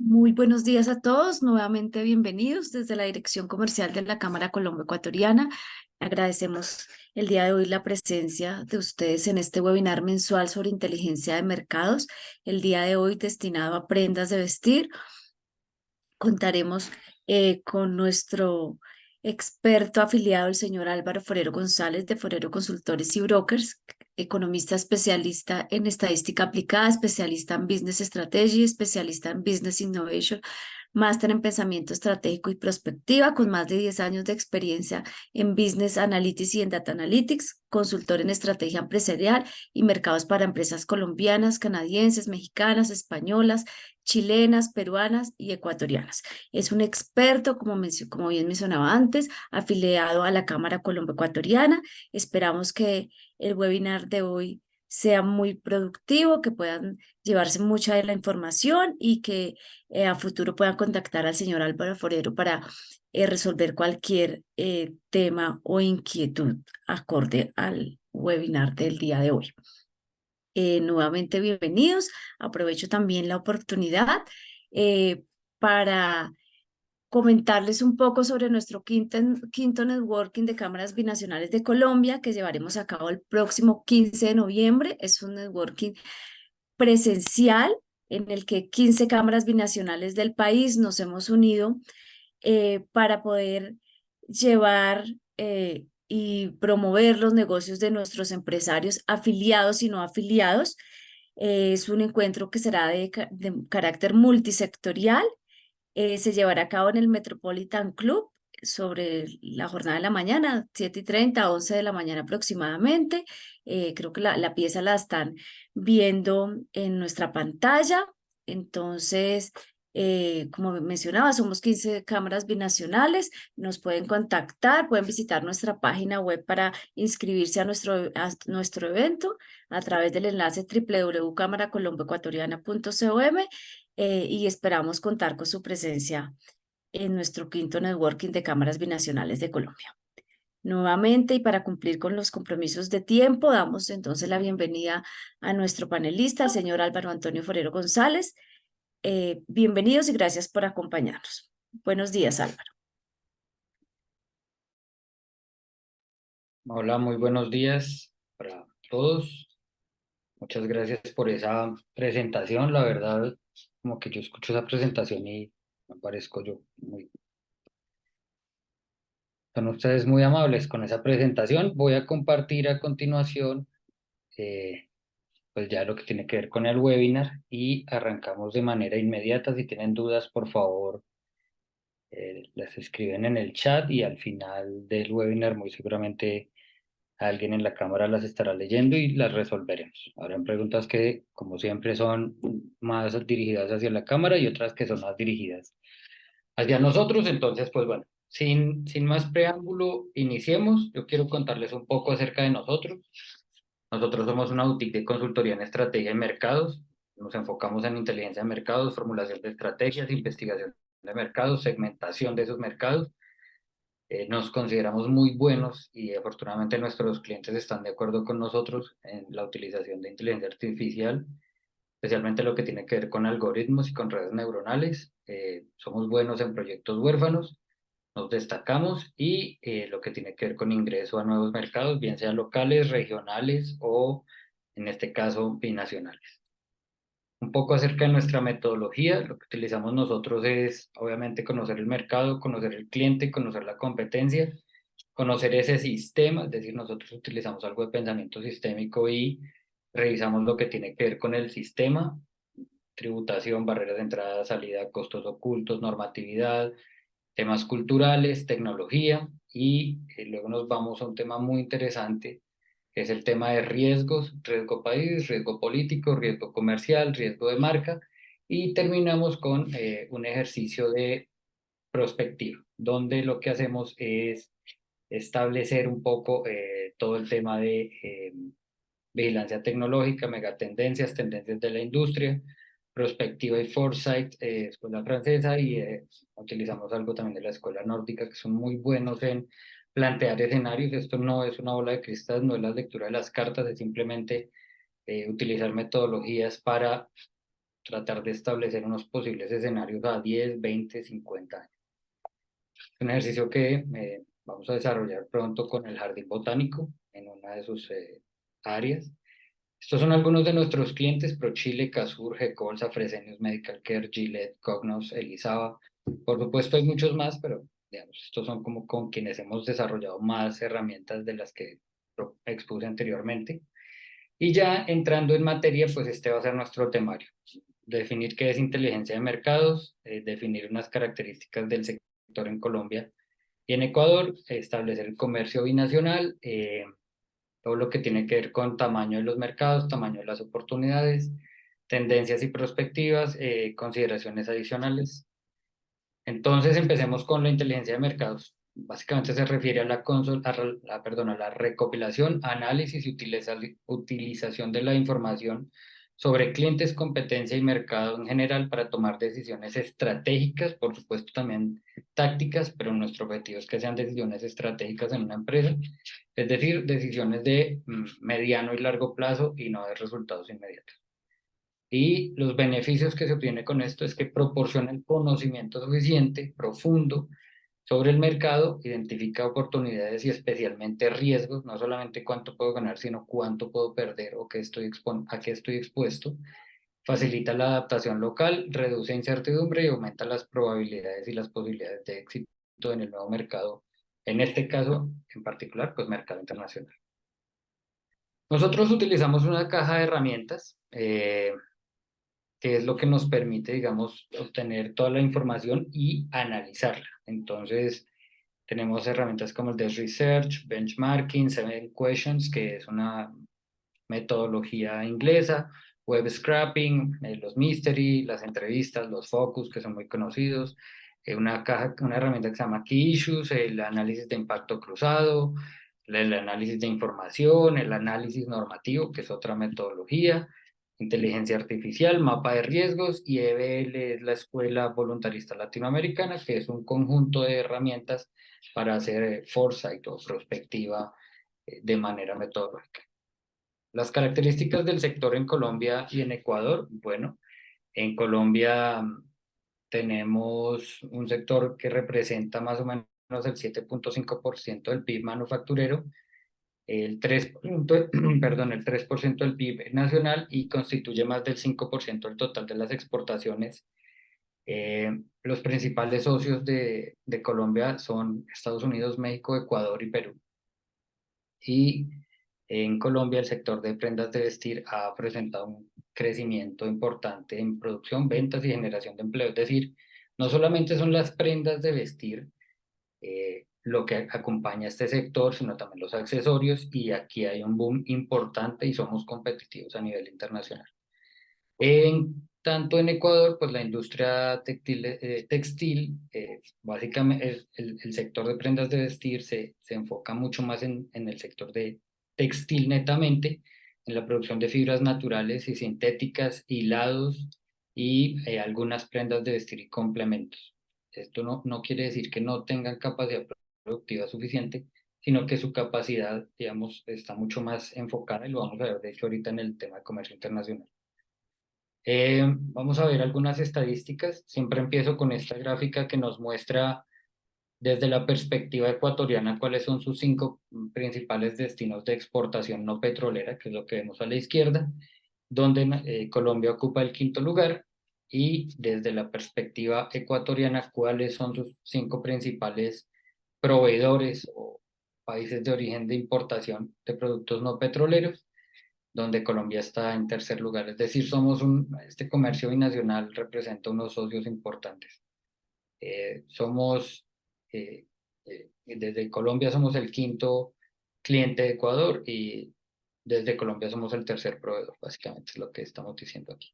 Muy buenos días a todos, nuevamente bienvenidos desde la Dirección Comercial de la Cámara Colombo Ecuatoriana. Agradecemos el día de hoy la presencia de ustedes en este webinar mensual sobre inteligencia de mercados. El día de hoy destinado a prendas de vestir. Contaremos con nuestro experto afiliado, el señor Álvaro Forero González de Forero Consultores y Brokers, economista especialista en estadística aplicada, especialista en Business Strategy, especialista en Business Innovation, máster en pensamiento estratégico y prospectiva, con más de 10 años de experiencia en Business Analytics y en Data Analytics, consultor en estrategia empresarial y mercados para empresas colombianas, canadienses, mexicanas, españolas, chilenas, peruanas y ecuatorianas. Es un experto, como bien mencionaba antes, afiliado a la Cámara Colombo Ecuatoriana. Esperamos que el webinar de hoy sea muy productivo, que puedan llevarse mucha de la información y que a futuro puedan contactar al señor Álvaro Forero para resolver cualquier tema o inquietud acorde al webinar del día de hoy. Nuevamente bienvenidos. Aprovecho también la oportunidad eh, para comentarles un poco sobre nuestro quinto networking de cámaras binacionales de Colombia que llevaremos a cabo el próximo 15 de noviembre. Es un networking presencial en el que 15 cámaras binacionales del país nos hemos unido para poder llevar y promover los negocios de nuestros empresarios afiliados y no afiliados. Es un encuentro que será de carácter multisectorial. Se llevará a cabo en el Metropolitan Club sobre la jornada de la mañana, 7:30, 11 de la mañana aproximadamente. Creo que la pieza la están viendo en nuestra pantalla. Entonces, como mencionaba, somos 15 cámaras binacionales. Nos pueden contactar, pueden visitar nuestra página web para inscribirse a nuestro evento a través del enlace www.camaracolomboecuatoriana.com y esperamos contar con su presencia en nuestro quinto networking de cámaras binacionales de Colombia. Nuevamente, y para cumplir con los compromisos de tiempo, damos entonces la bienvenida a nuestro panelista, el señor Álvaro Antonio Forero González. Bienvenidos y gracias por acompañarnos. Buenos días, Álvaro. Hola, muy buenos días para todos. Muchas gracias por esa presentación. La verdad, como que yo escucho esa presentación y me parezco yo muy... Son ustedes muy amables con esa presentación. Voy a compartir a continuación, eh, pues ya lo que tiene que ver con el webinar y arrancamos de manera inmediata. Si tienen dudas, por favor, las escriben en el chat y al final del webinar muy seguramente alguien en la cámara las estará leyendo y las resolveremos. Habrán preguntas que, como siempre, son más dirigidas hacia la cámara y otras que son más dirigidas hacia nosotros. Entonces, pues bueno, sin más preámbulo, iniciemos. Yo quiero contarles un poco acerca de nosotros. Nosotros somos una boutique de consultoría en estrategia de mercados. Nos enfocamos en inteligencia de mercados, formulación de estrategias, investigación de mercados, segmentación de esos mercados. Nos consideramos muy buenos y afortunadamente nuestros clientes están de acuerdo con nosotros en la utilización de inteligencia artificial, especialmente lo que tiene que ver con algoritmos y con redes neuronales. Somos buenos en proyectos huérfanos, nos destacamos y lo que tiene que ver con ingreso a nuevos mercados, bien sean locales, regionales o en este caso binacionales. Un poco acerca de nuestra metodología, lo que utilizamos nosotros es obviamente conocer el mercado, conocer el cliente, conocer la competencia, conocer ese sistema, es decir, nosotros utilizamos algo de pensamiento sistémico y revisamos lo que tiene que ver con el sistema, tributación, barreras de entrada, salida, costos ocultos, normatividad, temas culturales, tecnología y luego nos vamos a un tema muy interesante que es el tema de riesgos, riesgo país, riesgo político, riesgo comercial, riesgo de marca y terminamos con un ejercicio de prospectiva, donde lo que hacemos es establecer un poco todo el tema de vigilancia tecnológica, megatendencias, tendencias de la industria, prospectiva y foresight, escuela francesa, y utilizamos algo también de la escuela nórdica, que son muy buenos en plantear escenarios. Esto no es una bola de cristal, no es la lectura de las cartas, es simplemente utilizar metodologías para tratar de establecer unos posibles escenarios a 10, 20, 50 años. Es un ejercicio que vamos a desarrollar pronto con el Jardín Botánico en una de sus áreas. Estos son algunos de nuestros clientes: ProChile, Casur, Gecolsa, Fresenius Medical Care, Gillette, Cognos, Elisava. Por supuesto hay muchos más, pero digamos, estos son como con quienes hemos desarrollado más herramientas de las que expuse anteriormente. Y ya entrando en materia, pues este va a ser nuestro temario. Definir qué es inteligencia de mercados, definir unas características del sector en Colombia y en Ecuador, establecer el comercio binacional, todo lo que tiene que ver con tamaño de los mercados, tamaño de las oportunidades, tendencias y perspectivas, consideraciones adicionales. Entonces empecemos con la inteligencia de mercados. Básicamente se refiere a la recopilación, análisis y utilización de la información sobre clientes, competencia y mercado en general para tomar decisiones estratégicas, por supuesto también tácticas, pero nuestro objetivo es que sean decisiones estratégicas en una empresa, es decir, decisiones de mediano y largo plazo y no de resultados inmediatos. Y los beneficios que se obtiene con esto es que proporciona el conocimiento suficiente, profundo, sobre el mercado, identifica oportunidades y especialmente riesgos, no solamente cuánto puedo ganar, sino cuánto puedo perder o a qué estoy expuesto. Facilita la adaptación local, reduce incertidumbre y aumenta las probabilidades y las posibilidades de éxito en el nuevo mercado. En este caso, en particular, pues mercado internacional. Nosotros utilizamos una caja de herramientas, que es lo que nos permite, digamos, obtener toda la información y analizarla. Entonces, tenemos herramientas como el Desk Research, Benchmarking, Seven Questions, que es una metodología inglesa, Web Scraping, los Mystery, las entrevistas, los Focus, que son muy conocidos, una herramienta que se llama Key Issues, el análisis de impacto cruzado, el análisis de información, el análisis normativo, que es otra metodología, inteligencia artificial, mapa de riesgos, y EBL es la Escuela Voluntarista Latinoamericana, que es un conjunto de herramientas para hacer foresight o prospectiva de manera metodológica. Las características del sector en Colombia y en Ecuador. Bueno, en Colombia tenemos un sector que representa más o menos el 7.5% del PIB manufacturero, el 3%, perdón, el 3% del PIB nacional, y constituye más del 5% del total de las exportaciones. Los principales socios de Colombia son Estados Unidos, México, Ecuador y Perú. Y en Colombia el sector de prendas de vestir ha presentado un crecimiento importante en producción, ventas y generación de empleo. Es decir, no solamente son las prendas de vestir lo que acompaña a este sector, sino también los accesorios, y aquí hay un boom importante y somos competitivos a nivel internacional. Tanto en Ecuador, pues la industria textil, básicamente el sector de prendas de vestir se enfoca mucho más en el sector de textil netamente, en la producción de fibras naturales y sintéticas, hilados y algunas prendas de vestir y complementos. Esto no quiere decir que no tengan capacidad productiva suficiente, sino que su capacidad, digamos, está mucho más enfocada, y lo vamos a ver de hecho ahorita en el tema de comercio internacional. Vamos a ver algunas estadísticas. Siempre empiezo con esta gráfica que nos muestra desde la perspectiva ecuatoriana cuáles son sus 5 principales destinos de exportación no petrolera, que es lo que vemos a la izquierda, donde Colombia ocupa el 5.º lugar, y desde la perspectiva ecuatoriana cuáles son sus 5 principales proveedores o países de origen de importación de productos no petroleros, donde Colombia está en 3.er lugar. Es decir, este comercio binacional representa unos socios importantes. Desde Colombia somos el 5.º cliente de Ecuador, y desde Colombia somos el 3.er proveedor, básicamente es lo que estamos diciendo aquí.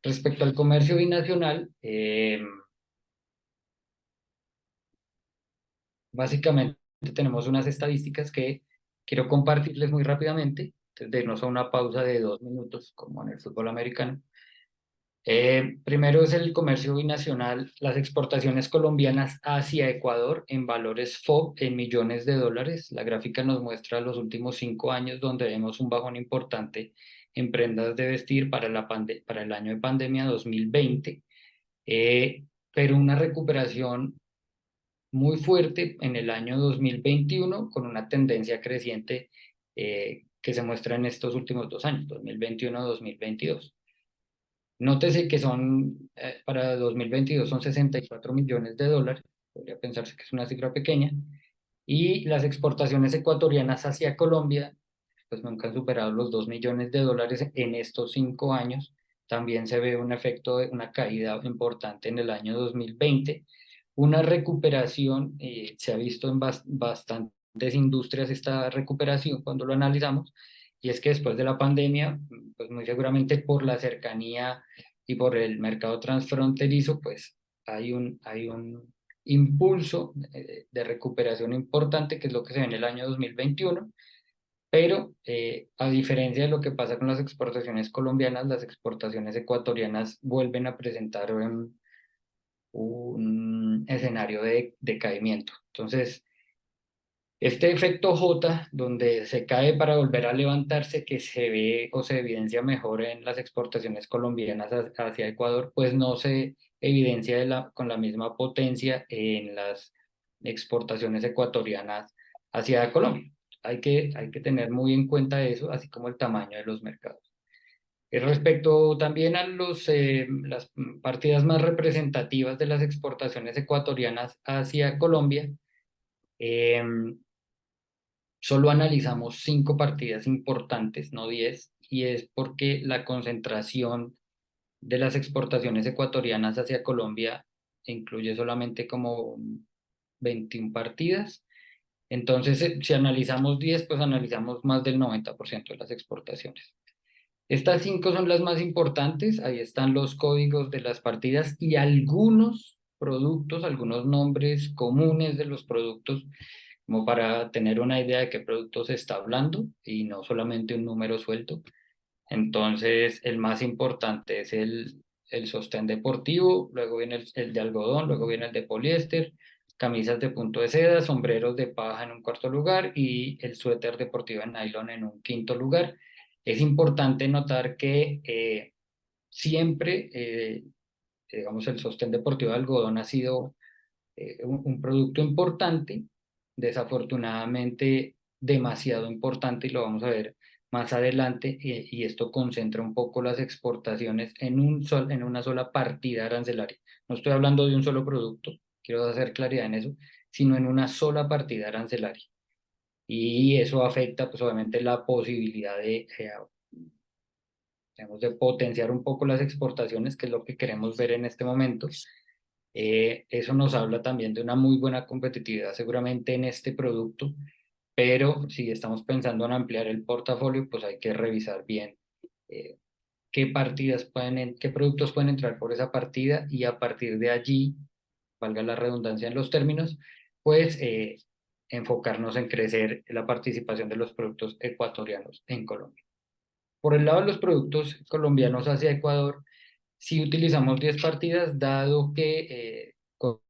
Respecto al comercio binacional, básicamente tenemos unas estadísticas que quiero compartirles muy rápidamente, antes de irnos a una pausa de 2 minutos, como en el fútbol americano. Primero es el comercio binacional, las exportaciones colombianas hacia Ecuador en valores FOB en millones de dólares. La gráfica nos muestra los últimos 5 años donde vemos un bajón importante en prendas de vestir para, para el año de pandemia 2020, pero una recuperación muy fuerte en el año 2021 con una tendencia creciente que se muestra en estos últimos 2 años, 2021-2022. Nótese que para 2022 son 64 millones de dólares, podría pensarse que es una cifra pequeña, y las exportaciones ecuatorianas hacia Colombia, pues nunca han superado los 2 millones de dólares en estos 5 años. También se ve un efecto de una caída importante en el año 2020, una recuperación, se ha visto en bastantes industrias esta recuperación cuando lo analizamos, y es que después de la pandemia, pues muy seguramente por la cercanía y por el mercado transfronterizo, pues hay un impulso de recuperación importante, que es lo que se ve en el año 2021, pero a diferencia de lo que pasa con las exportaciones colombianas, las exportaciones ecuatorianas vuelven a presentar un escenario de decaimiento. Entonces, este efecto J, donde se cae para volver a levantarse, que se ve o se evidencia mejor en las exportaciones colombianas hacia Ecuador, pues no se evidencia con la misma potencia en las exportaciones ecuatorianas hacia Colombia. Hay que tener muy en cuenta eso, así como el tamaño de los mercados. Respecto también a las partidas más representativas de las exportaciones ecuatorianas hacia Colombia, em, solo analizamos 5 partidas importantes, no 10, y es porque la concentración de las exportaciones ecuatorianas hacia Colombia incluye solamente como 21 partidas. Entonces, si analizamos 10, pues analizamos más del 90% de las exportaciones. Estas 5 son las más importantes, ahí están los códigos de las partidas y algunos productos, algunos nombres comunes de los productos, como para tener una idea de qué producto se está hablando y no solamente un número suelto. Entonces, el más importante es el sostén deportivo, luego viene el de algodón, luego viene el de poliéster, camisas de punto de seda, sombreros de paja en un cuarto lugar y el suéter deportivo en nylon en un quinto lugar. Es importante notar que siempre, digamos, el sostén deportivo de algodón ha sido un producto importante, desafortunadamente demasiado importante, y lo vamos a ver más adelante, y esto concentra un poco las exportaciones en una sola partida arancelaria. No estoy hablando de un solo producto, quiero hacer claridad en eso, sino en una sola partida arancelaria. Y eso afecta, pues obviamente, la posibilidad digamos, de potenciar un poco las exportaciones, que es lo que queremos ver en este momento. Eso nos habla también de una muy buena competitividad seguramente en este producto, pero si estamos pensando en ampliar el portafolio, pues hay que revisar bien eh, qué productos pueden entrar por esa partida, y a partir de allí, valga la redundancia en los términos, pues enfocarnos en crecer la participación de los productos ecuatorianos en Colombia. Por el lado de los productos colombianos hacia Ecuador, si utilizamos 10 partidas, dado que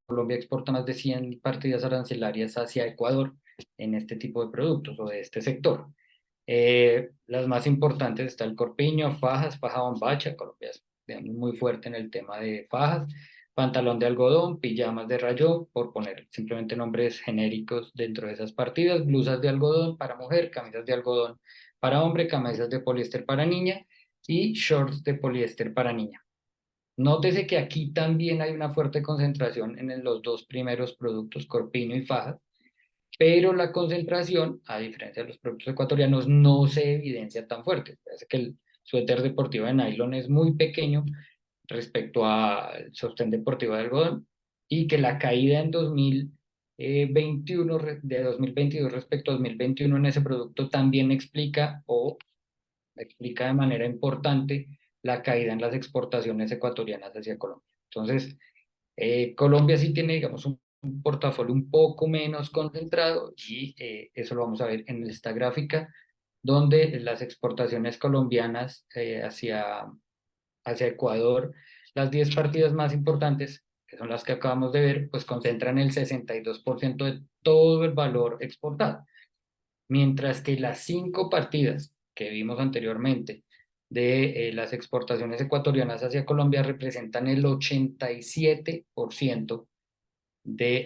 Colombia exporta más de 100 partidas arancelarias hacia Ecuador en este tipo de productos o de este sector. Las más importantes está el corpiño, fajas, faja bombacha. Colombia es, digamos, muy fuerte en el tema de fajas, pantalón de algodón, pijamas de rayón, por poner simplemente nombres genéricos dentro de esas partidas, blusas de algodón para mujer, camisas de algodón para hombre, camisas de poliéster para niña y shorts de poliéster para niña. Nótese que aquí también hay una fuerte concentración en los dos primeros productos, corpiño y faja, pero la concentración, a diferencia de los productos ecuatorianos, no se evidencia tan fuerte. Parece que el suéter deportivo de nylon es muy pequeño respecto al sostén deportivo de algodón, y que la caída en 2021, de 2022 respecto a 2021 en ese producto también explica de manera importante la caída en las exportaciones ecuatorianas hacia Colombia. Entonces, Colombia sí tiene, digamos, un portafolio un poco menos concentrado, y eso lo vamos a ver en esta gráfica, donde las exportaciones colombianas hacia hacia Ecuador, las 10 partidas más importantes, que son las que acabamos de ver, pues concentran el 62% de todo el valor exportado, mientras que las 5 partidas que vimos anteriormente de las exportaciones ecuatorianas hacia Colombia representan el 87% de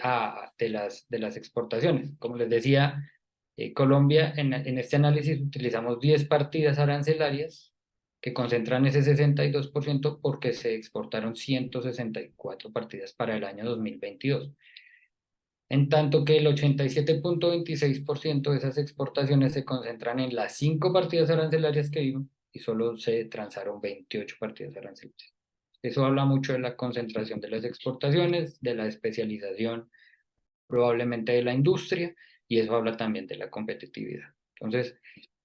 las exportaciones. Como les decía, Colombia, en este análisis utilizamos 10 partidas arancelarias que concentran ese 62% porque se exportaron 164 partidas para el año 2022. En tanto que el 87,26% de esas exportaciones se concentran en las 5 partidas arancelarias que vimos y solo se transaron 28 partidas arancelarias. Eso habla mucho de la concentración de las exportaciones, de la especialización probablemente de la industria, y eso habla también de la competitividad. Entonces,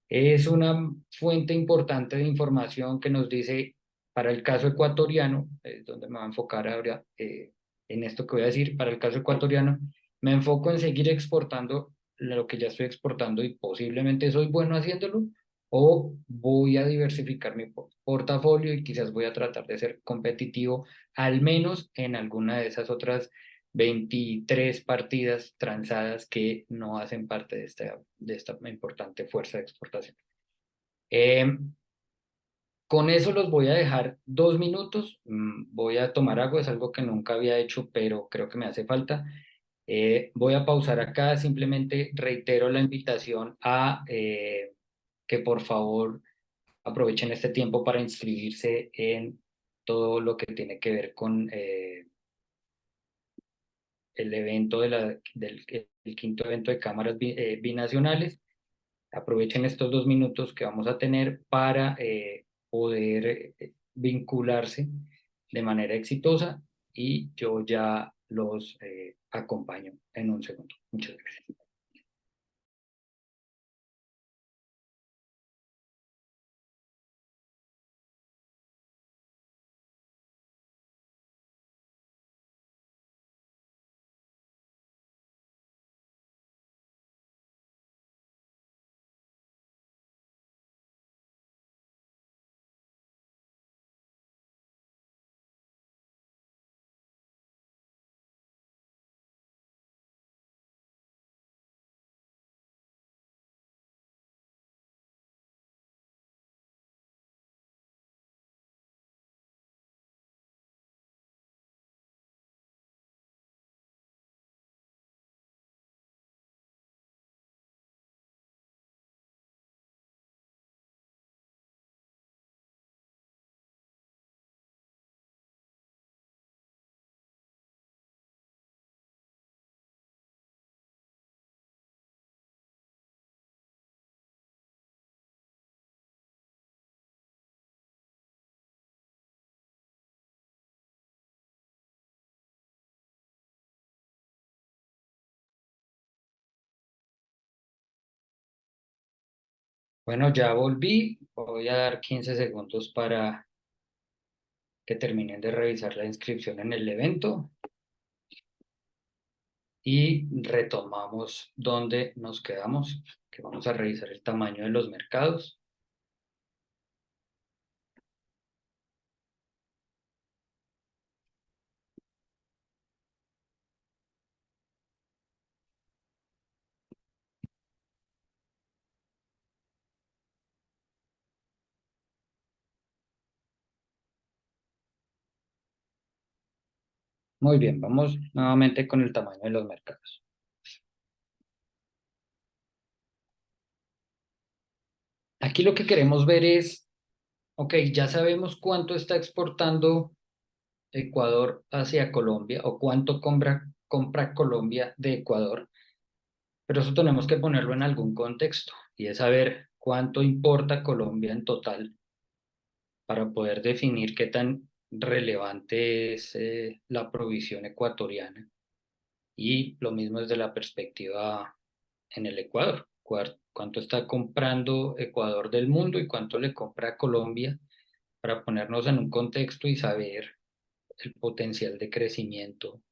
es una fuente importante de información que nos dice, para el caso ecuatoriano, es donde me voy a enfocar ahora en esto que voy a decir, para el caso ecuatoriano, me enfoco en seguir exportando lo que ya estoy exportando y posiblemente soy bueno haciéndolo, o voy a diversificar mi portafolio y quizás voy a tratar de ser competitivo, al menos en alguna de esas otras 23 partidas transadas que no hacen parte de esta importante fuerza de exportación. Eh, con eso los voy a dejar 2 minutos. Voy a tomar agua, es algo que nunca había hecho, pero creo que me hace falta. Voy a pausar acá, simplemente reitero la invitación a que por favor aprovechen este tiempo para inscribirse en todo lo que tiene que ver con el evento el quinto evento de cámaras binacionales. Aprovechen estos 2 minutos que vamos a tener para poder vincularse de manera exitosa y yo ya los acompaño en un segundo. Muchas gracias. Bueno, ya volví. Voy a dar 15 segundos para que terminen de revisar la inscripción en el evento y retomamos donde nos quedamos, que vamos a revisar el tamaño de los mercados. Muy bien, vamos nuevamente con el tamaño de los mercados. Aquí lo que queremos ver es, ok, ya sabemos cuánto está exportando Ecuador hacia Colombia o cuánto compra Colombia de Ecuador, pero eso tenemos que ponerlo en algún contexto y es saber cuánto importa Colombia en total para poder definir qué tan relevante es la provisión ecuatoriana. Y lo mismo desde la perspectiva en el Ecuador. ¿Cuánto está comprando Ecuador del mundo y cuánto le compra a Colombia, para ponernos en un contexto y saber el potencial de crecimiento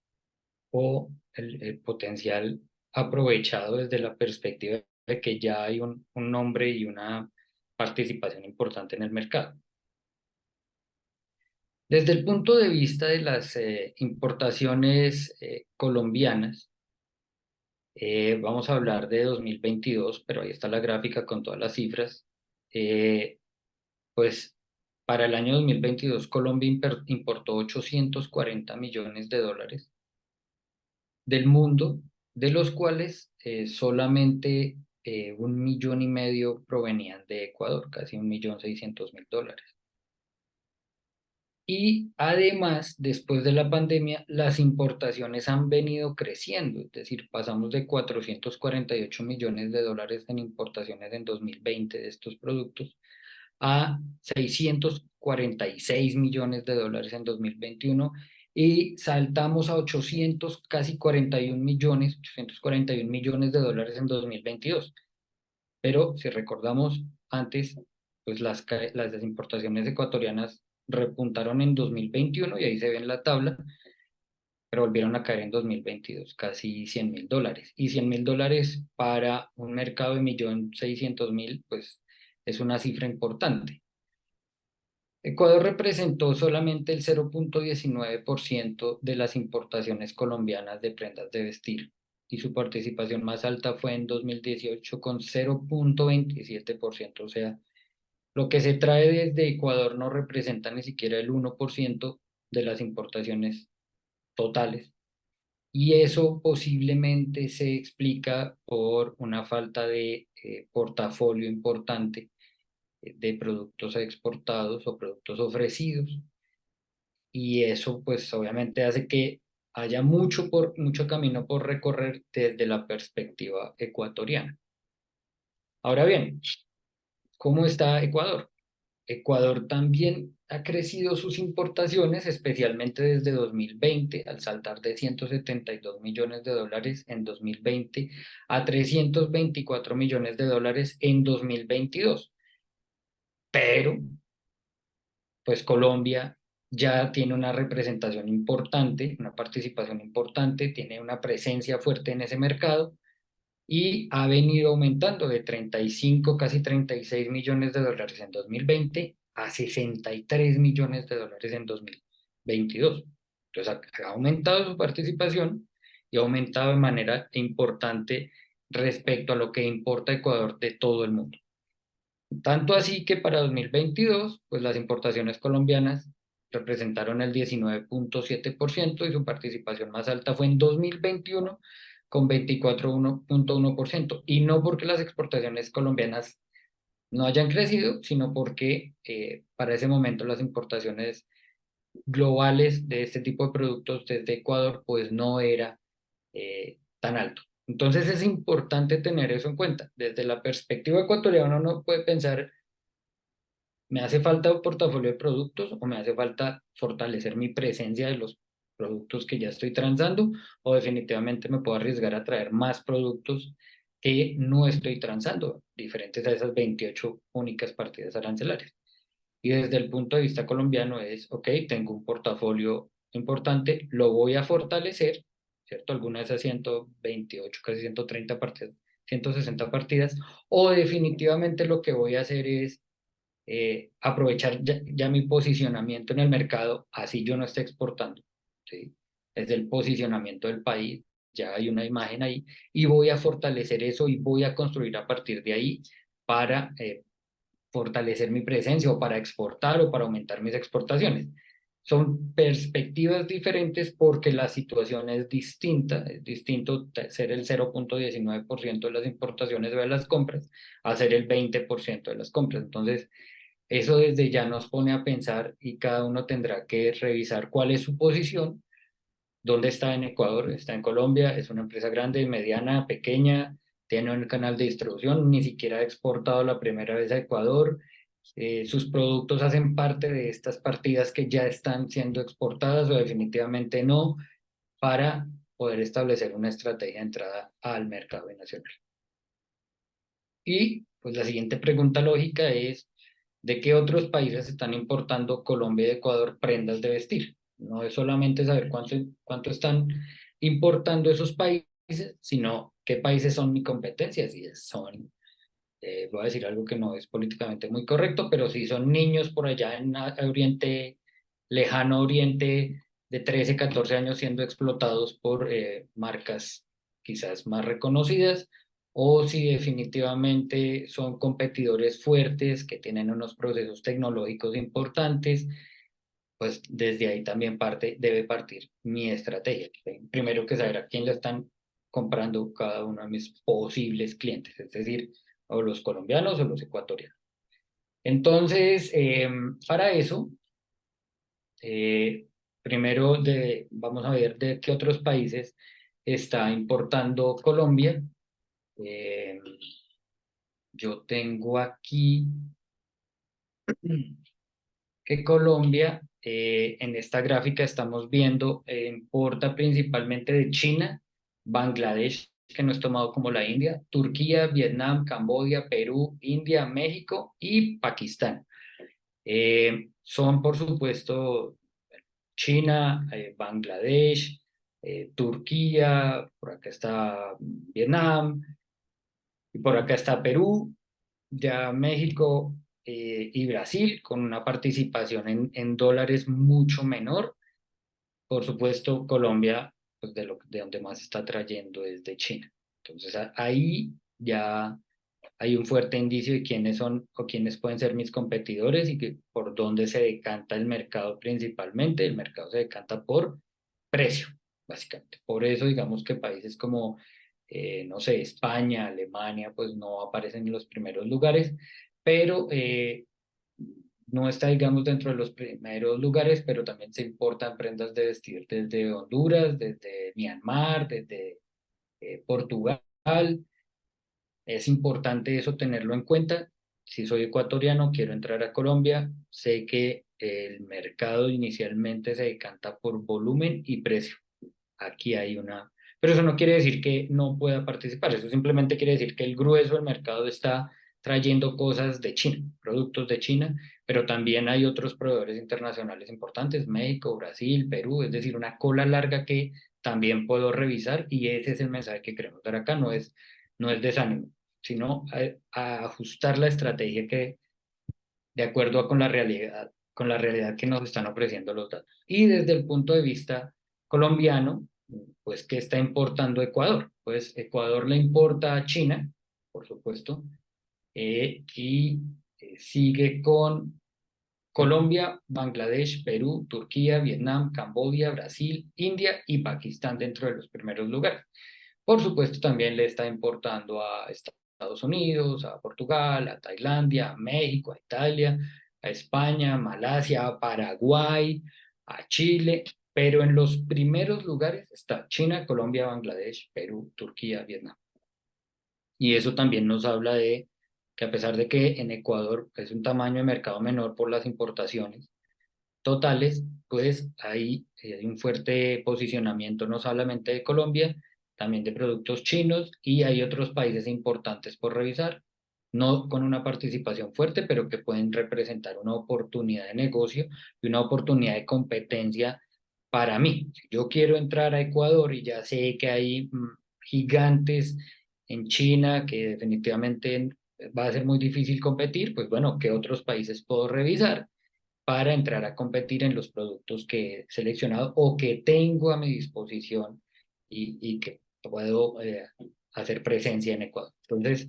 o el potencial aprovechado desde la perspectiva de que ya hay un nombre y una participación importante en el mercado? Desde el punto de vista de las importaciones colombianas, vamos a hablar de 2022, pero ahí está la gráfica con todas las cifras. Eh, pues para el año 2022 Colombia importó 840 millones de dólares del mundo, de los cuales solamente 1,5 millones provenían de Ecuador, casi 1,600,000 dólares. Y además, después de la pandemia, las importaciones han venido creciendo, es decir, pasamos de 448 millones de dólares en importaciones en 2020 de estos productos a 646 millones de dólares en 2021 y saltamos a 800, casi 41 millones, 841 millones de dólares en 2022. Pero si recordamos antes, pues las importaciones ecuatorianas repuntaron en 2021 y ahí se ve en la tabla, pero volvieron a caer en 2022, casi 100,000 dólares. Y 100,000 dólares para un mercado de 1,600,000, pues es una cifra importante. Ecuador representó solamente el 0,19% de las importaciones colombianas de prendas de vestir y su participación más alta fue en 2018 con 0,27%. O sea, lo que se trae desde Ecuador no representa ni siquiera el 1% de las importaciones totales. Y eso posiblemente se explica por una falta de portafolio importante de productos exportados o productos ofrecidos. Y eso pues obviamente hace que haya mucho camino por recorrer desde la perspectiva ecuatoriana. Ahora bien, ¿cómo está Ecuador? Ecuador también ha crecido sus importaciones, especialmente desde 2020, al saltar de 172 millones de dólares en 2020 a 324 millones de dólares en 2022. Pero pues Colombia ya tiene una representación importante, una participación importante, tiene una presencia fuerte en ese mercado y ha venido aumentando de 35, casi 36 millones de dólares en 2020 a 63 millones de dólares en 2022. Entonces ha aumentado su participación y ha aumentado de manera importante respecto a lo que importa Ecuador de todo el mundo. Tanto así que para 2022, pues las importaciones colombianas representaron el 19,7% y su participación más alta fue en 2021 con 24,1%. Y no porque las exportaciones colombianas no hayan crecido, sino porque para ese momento las importaciones globales de este tipo de productos desde Ecuador pues no era tan alto. Entonces es importante tener eso en cuenta. Desde la perspectiva ecuatoriana uno puede pensar, ¿me hace falta un portafolio de productos o me hace falta fortalecer mi presencia de los productos que ya estoy transando? O definitivamente me puedo arriesgar a traer más productos que no estoy transando, diferentes a esas 28 únicas partidas arancelarias. Y desde el punto de vista colombiano es, ok, tengo un portafolio importante, lo voy a fortalecer, ¿cierto? Algunas de esas 128, casi 130 partidas, 160 partidas, o definitivamente lo que voy a hacer es aprovechar ya mi posicionamiento en el mercado, así yo no esté exportando, ¿sí? Desde el posicionamiento del país, ya hay una imagen ahí, y voy a fortalecer eso y voy a construir a partir de ahí para fortalecer mi presencia o para exportar o para aumentar mis exportaciones. Son perspectivas diferentes porque la situación es distinta. Es distinto ser el 0,19% de las importaciones o de las compras a ser el 20% de las compras. Entonces, eso desde ya nos pone a pensar y cada uno tendrá que revisar cuál es su posición, dónde está en Ecuador, está en Colombia, es una empresa grande, mediana, pequeña, tiene un canal de distribución, ni siquiera ha exportado la primera vez a Ecuador. Sus productos hacen parte de estas partidas que ya están siendo exportadas o definitivamente no, para poder establecer una estrategia de entrada al mercado nacional. Y pues la siguiente pregunta lógica es, ¿de qué otros países están importando Colombia y Ecuador prendas de vestir? No es solamente saber cuánto están importando esos países, sino qué países son mi competencia. Si son, voy a decir algo que no es políticamente muy correcto, pero si son niños por allá en Oriente lejano oriente de 13, 14 años siendo explotados por marcas quizás más reconocidas, o si definitivamente son competidores fuertes que tienen unos procesos tecnológicos importantes, pues desde ahí también debe partir mi estrategia. Primero que saber a quién le están comprando cada uno de mis posibles clientes, es decir, o los colombianos o los ecuatorianos. Entonces, para eso, primero vamos a ver de qué otros países está importando Colombia. Eh, yo tengo aquí que Colombia, en esta gráfica estamos viendo, importa principalmente de China, Bangladesh, que no es tomado como la India, Turquía, Vietnam, Camboya, Perú, India, México y Pakistán. Son, por supuesto, China, Bangladesh, Turquía, por acá está Vietnam, y por acá está Perú, ya México y Brasil, con una participación en dólares mucho menor. Por supuesto, Colombia, pues de donde más está trayendo es de China. Entonces ahí ya hay un fuerte indicio de quiénes son o quiénes pueden ser mis competidores y que por dónde se decanta el mercado principalmente. El mercado se decanta por precio, básicamente. Por eso digamos que países como, no sé, España, Alemania, pues no aparecen en los primeros lugares, pero no está, digamos, dentro de los primeros lugares, pero también se importan prendas de vestir desde Honduras, desde Myanmar, desde Portugal. Es importante eso tenerlo en cuenta. Si soy ecuatoriano, quiero entrar a Colombia, sé que el mercado inicialmente se decanta por volumen y precio. Aquí hay una... Pero eso no quiere decir que no pueda participar, eso simplemente quiere decir que el grueso del mercado está trayendo cosas de China, productos de China, pero también hay otros proveedores internacionales importantes, México, Brasil, Perú, es decir, una cola larga que también puedo revisar, y ese es el mensaje que queremos dar acá, no es desánimo, sino a ajustar la estrategia que de acuerdo con la realidad que nos están ofreciendo los datos. Y desde el punto de vista colombiano, pues, ¿qué está importando Ecuador? Pues Ecuador le importa a China, por supuesto, y sigue con Colombia, Bangladesh, Perú, Turquía, Vietnam, Camboya, Brasil, India y Pakistán dentro de los primeros lugares. Por supuesto, también le está importando a Estados Unidos, a Portugal, a Tailandia, a México, a Italia, a España, a Malasia, a Paraguay, a Chile, pero en los primeros lugares está China, Colombia, Bangladesh, Perú, Turquía, Vietnam. Y eso también nos habla de que, a pesar de que en Ecuador es un tamaño de mercado menor por las importaciones totales, pues ahí hay un fuerte posicionamiento no solamente de Colombia, también de productos chinos, y hay otros países importantes por revisar, no con una participación fuerte, pero que pueden representar una oportunidad de negocio y una oportunidad de competencia para mí. Si yo quiero entrar a Ecuador y ya sé que hay gigantes en China que definitivamente va a ser muy difícil competir, pues bueno, ¿qué otros países puedo revisar para entrar a competir en los productos que he seleccionado o que tengo a mi disposición y que puedo hacer presencia en Ecuador? Entonces,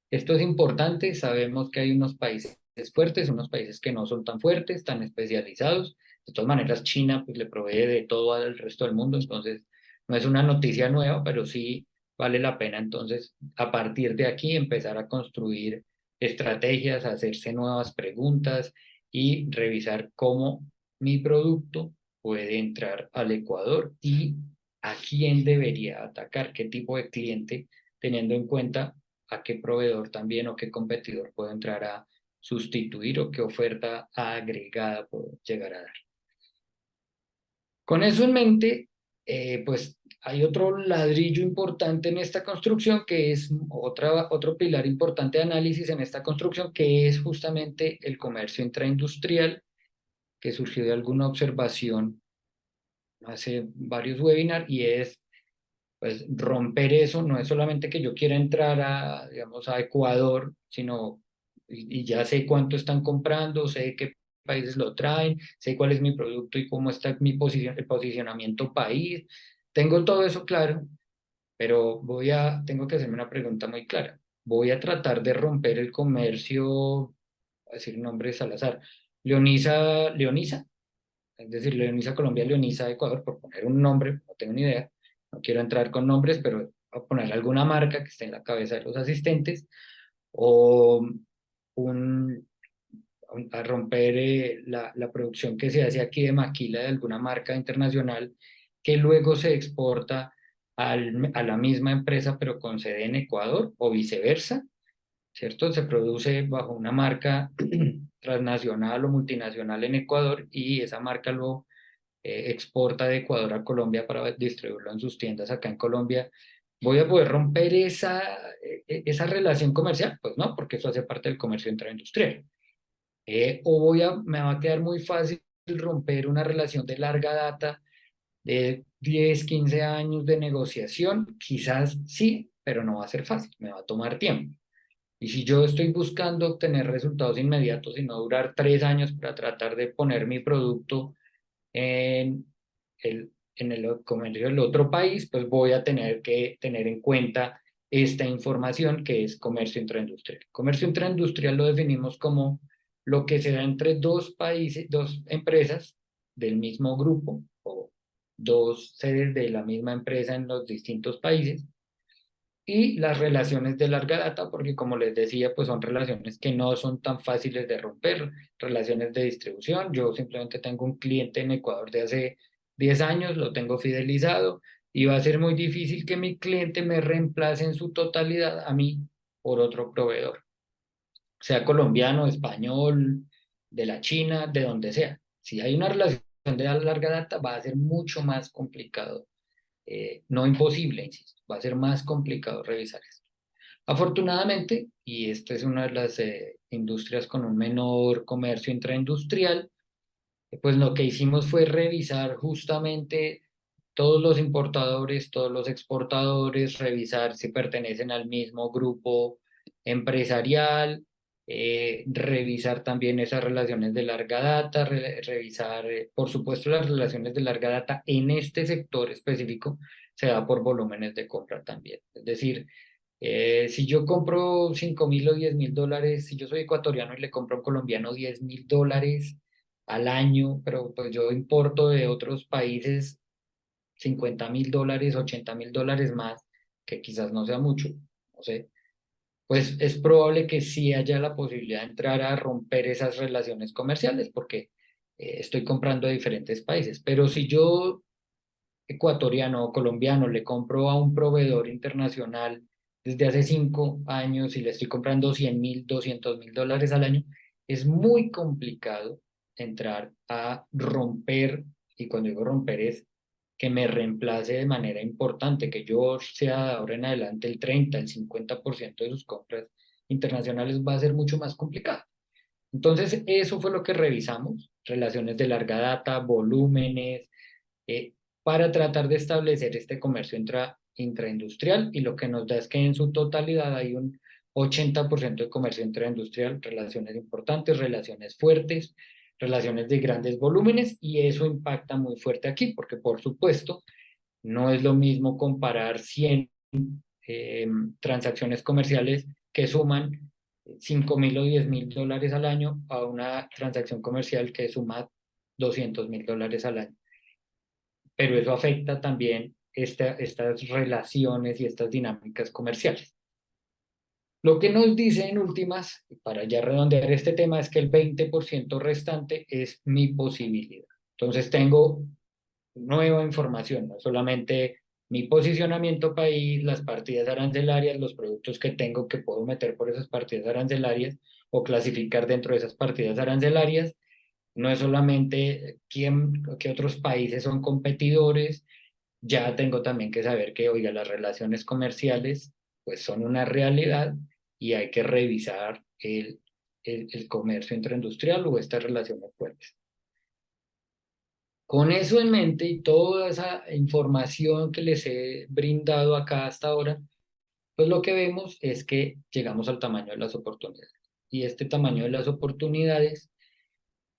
esto es importante. Sabemos que hay unos países fuertes, unos países que no son tan fuertes, tan especializados. De todas maneras, China pues, le provee de todo al resto del mundo, entonces no es una noticia nueva, pero sí vale la pena entonces a partir de aquí empezar a construir estrategias, a hacerse nuevas preguntas y revisar cómo mi producto puede entrar al Ecuador y a quién debería atacar, qué tipo de cliente, teniendo en cuenta a qué proveedor también o qué competidor puedo entrar a sustituir o qué oferta agregada puedo llegar a dar. Con eso en mente, pues hay otro ladrillo importante en esta construcción, que es otro pilar importante de análisis en esta construcción, que es justamente el comercio intraindustrial, que surgió de alguna observación hace varios webinars, y es pues romper eso. No es solamente que yo quiera entrar digamos, a Ecuador, sino y ya sé cuánto están comprando, sé qué países lo traen, sé cuál es mi producto y cómo está mi posición, el posicionamiento país. Tengo todo eso claro, pero tengo que hacerme una pregunta muy clara. Voy a tratar de romper el comercio, voy a decir nombres al azar. Leonisa, es decir, Leonisa Colombia, Leonisa Ecuador, por poner un nombre, no tengo ni idea, no quiero entrar con nombres, pero voy a poner alguna marca que esté en la cabeza de los asistentes, o un, a romper la producción que se hace aquí de maquila de alguna marca internacional que luego se exporta a la misma empresa pero con sede en Ecuador o viceversa, ¿cierto? Se produce bajo una marca transnacional o multinacional en Ecuador y esa marca lo exporta de Ecuador a Colombia para distribuirlo en sus tiendas acá en Colombia. ¿Voy a poder romper esa relación comercial? Pues no, porque eso hace parte del comercio intraindustrial. Me va a quedar muy fácil romper una relación de larga data de 10 15 años de negociación, quizás sí, pero no va a ser fácil, me va a tomar tiempo. Y si yo estoy buscando obtener resultados inmediatos y no durar 3 años para tratar de poner mi producto en en el comercio del otro país, pues voy a tener que tener en cuenta esta información que es comercio intraindustrial. Comercio intraindustrial lo definimos como lo que se da entre dos países, dos empresas del mismo grupo o dos sedes de la misma empresa en los distintos países y las relaciones de larga data, porque como les decía, pues son relaciones que no son tan fáciles de romper, relaciones de distribución. Yo simplemente tengo un cliente en Ecuador de hace 10 años, lo tengo fidelizado y va a ser muy difícil que mi cliente me reemplace en su totalidad a mí por otro proveedor, sea colombiano, español, de la China, de donde sea. Si hay una relación de larga data, va a ser mucho más complicado, no imposible, insisto, va a ser más complicado revisar esto. Afortunadamente, y esta es una de las industrias con un menor comercio intraindustrial, pues lo que hicimos fue revisar justamente todos los importadores, todos los exportadores, revisar si pertenecen al mismo grupo empresarial, revisar también esas relaciones de larga data, revisar, por supuesto, las relaciones de larga data en este sector específico se da por volúmenes de compra también. Es decir, si yo compro 5.000 o 10.000 dólares, si yo soy ecuatoriano y le compro a un colombiano 10.000 dólares al año, pero pues yo importo de otros países 50.000 dólares, 80.000 dólares más, que quizás no sea mucho, no sé, pues es probable que sí haya la posibilidad de entrar a romper esas relaciones comerciales porque estoy comprando de diferentes países. Pero si yo ecuatoriano o colombiano le compro a un proveedor internacional desde hace 5 años y le estoy comprando 100.000, 200.000 dólares al año, es muy complicado entrar a romper, y cuando digo romper es que me reemplace de manera importante, que yo sea de ahora en adelante el 30, el 50% de sus compras internacionales va a ser mucho más complicado. Entonces, eso fue lo que revisamos, relaciones de larga data, volúmenes, eh, para tratar de establecer este comercio intraindustrial y lo que nos da es que en su totalidad hay un 80% de comercio intraindustrial, relaciones importantes, relaciones fuertes, relaciones de grandes volúmenes y eso impacta muy fuerte aquí porque por supuesto no es lo mismo comparar 100 transacciones comerciales que suman 5.000 o 10.000 dólares al año a una transacción comercial que suma 200.000 dólares al año, pero eso afecta también estas relaciones y estas dinámicas comerciales. Lo que nos dice en últimas, para ya redondear este tema, es que el 20% restante es mi posibilidad. Entonces tengo nueva información, no solamente mi posicionamiento país, las partidas arancelarias, los productos que tengo que puedo meter por esas partidas arancelarias o clasificar dentro de esas partidas arancelarias, no es solamente qué otros países son competidores, ya tengo también que saber que, oiga, las relaciones comerciales pues son una realidad y hay que revisar el comercio intraindustrial o estas relaciones fuertes. Con eso en mente y toda esa información que les he brindado acá hasta ahora, pues lo que vemos es que llegamos al tamaño de las oportunidades. Y este tamaño de las oportunidades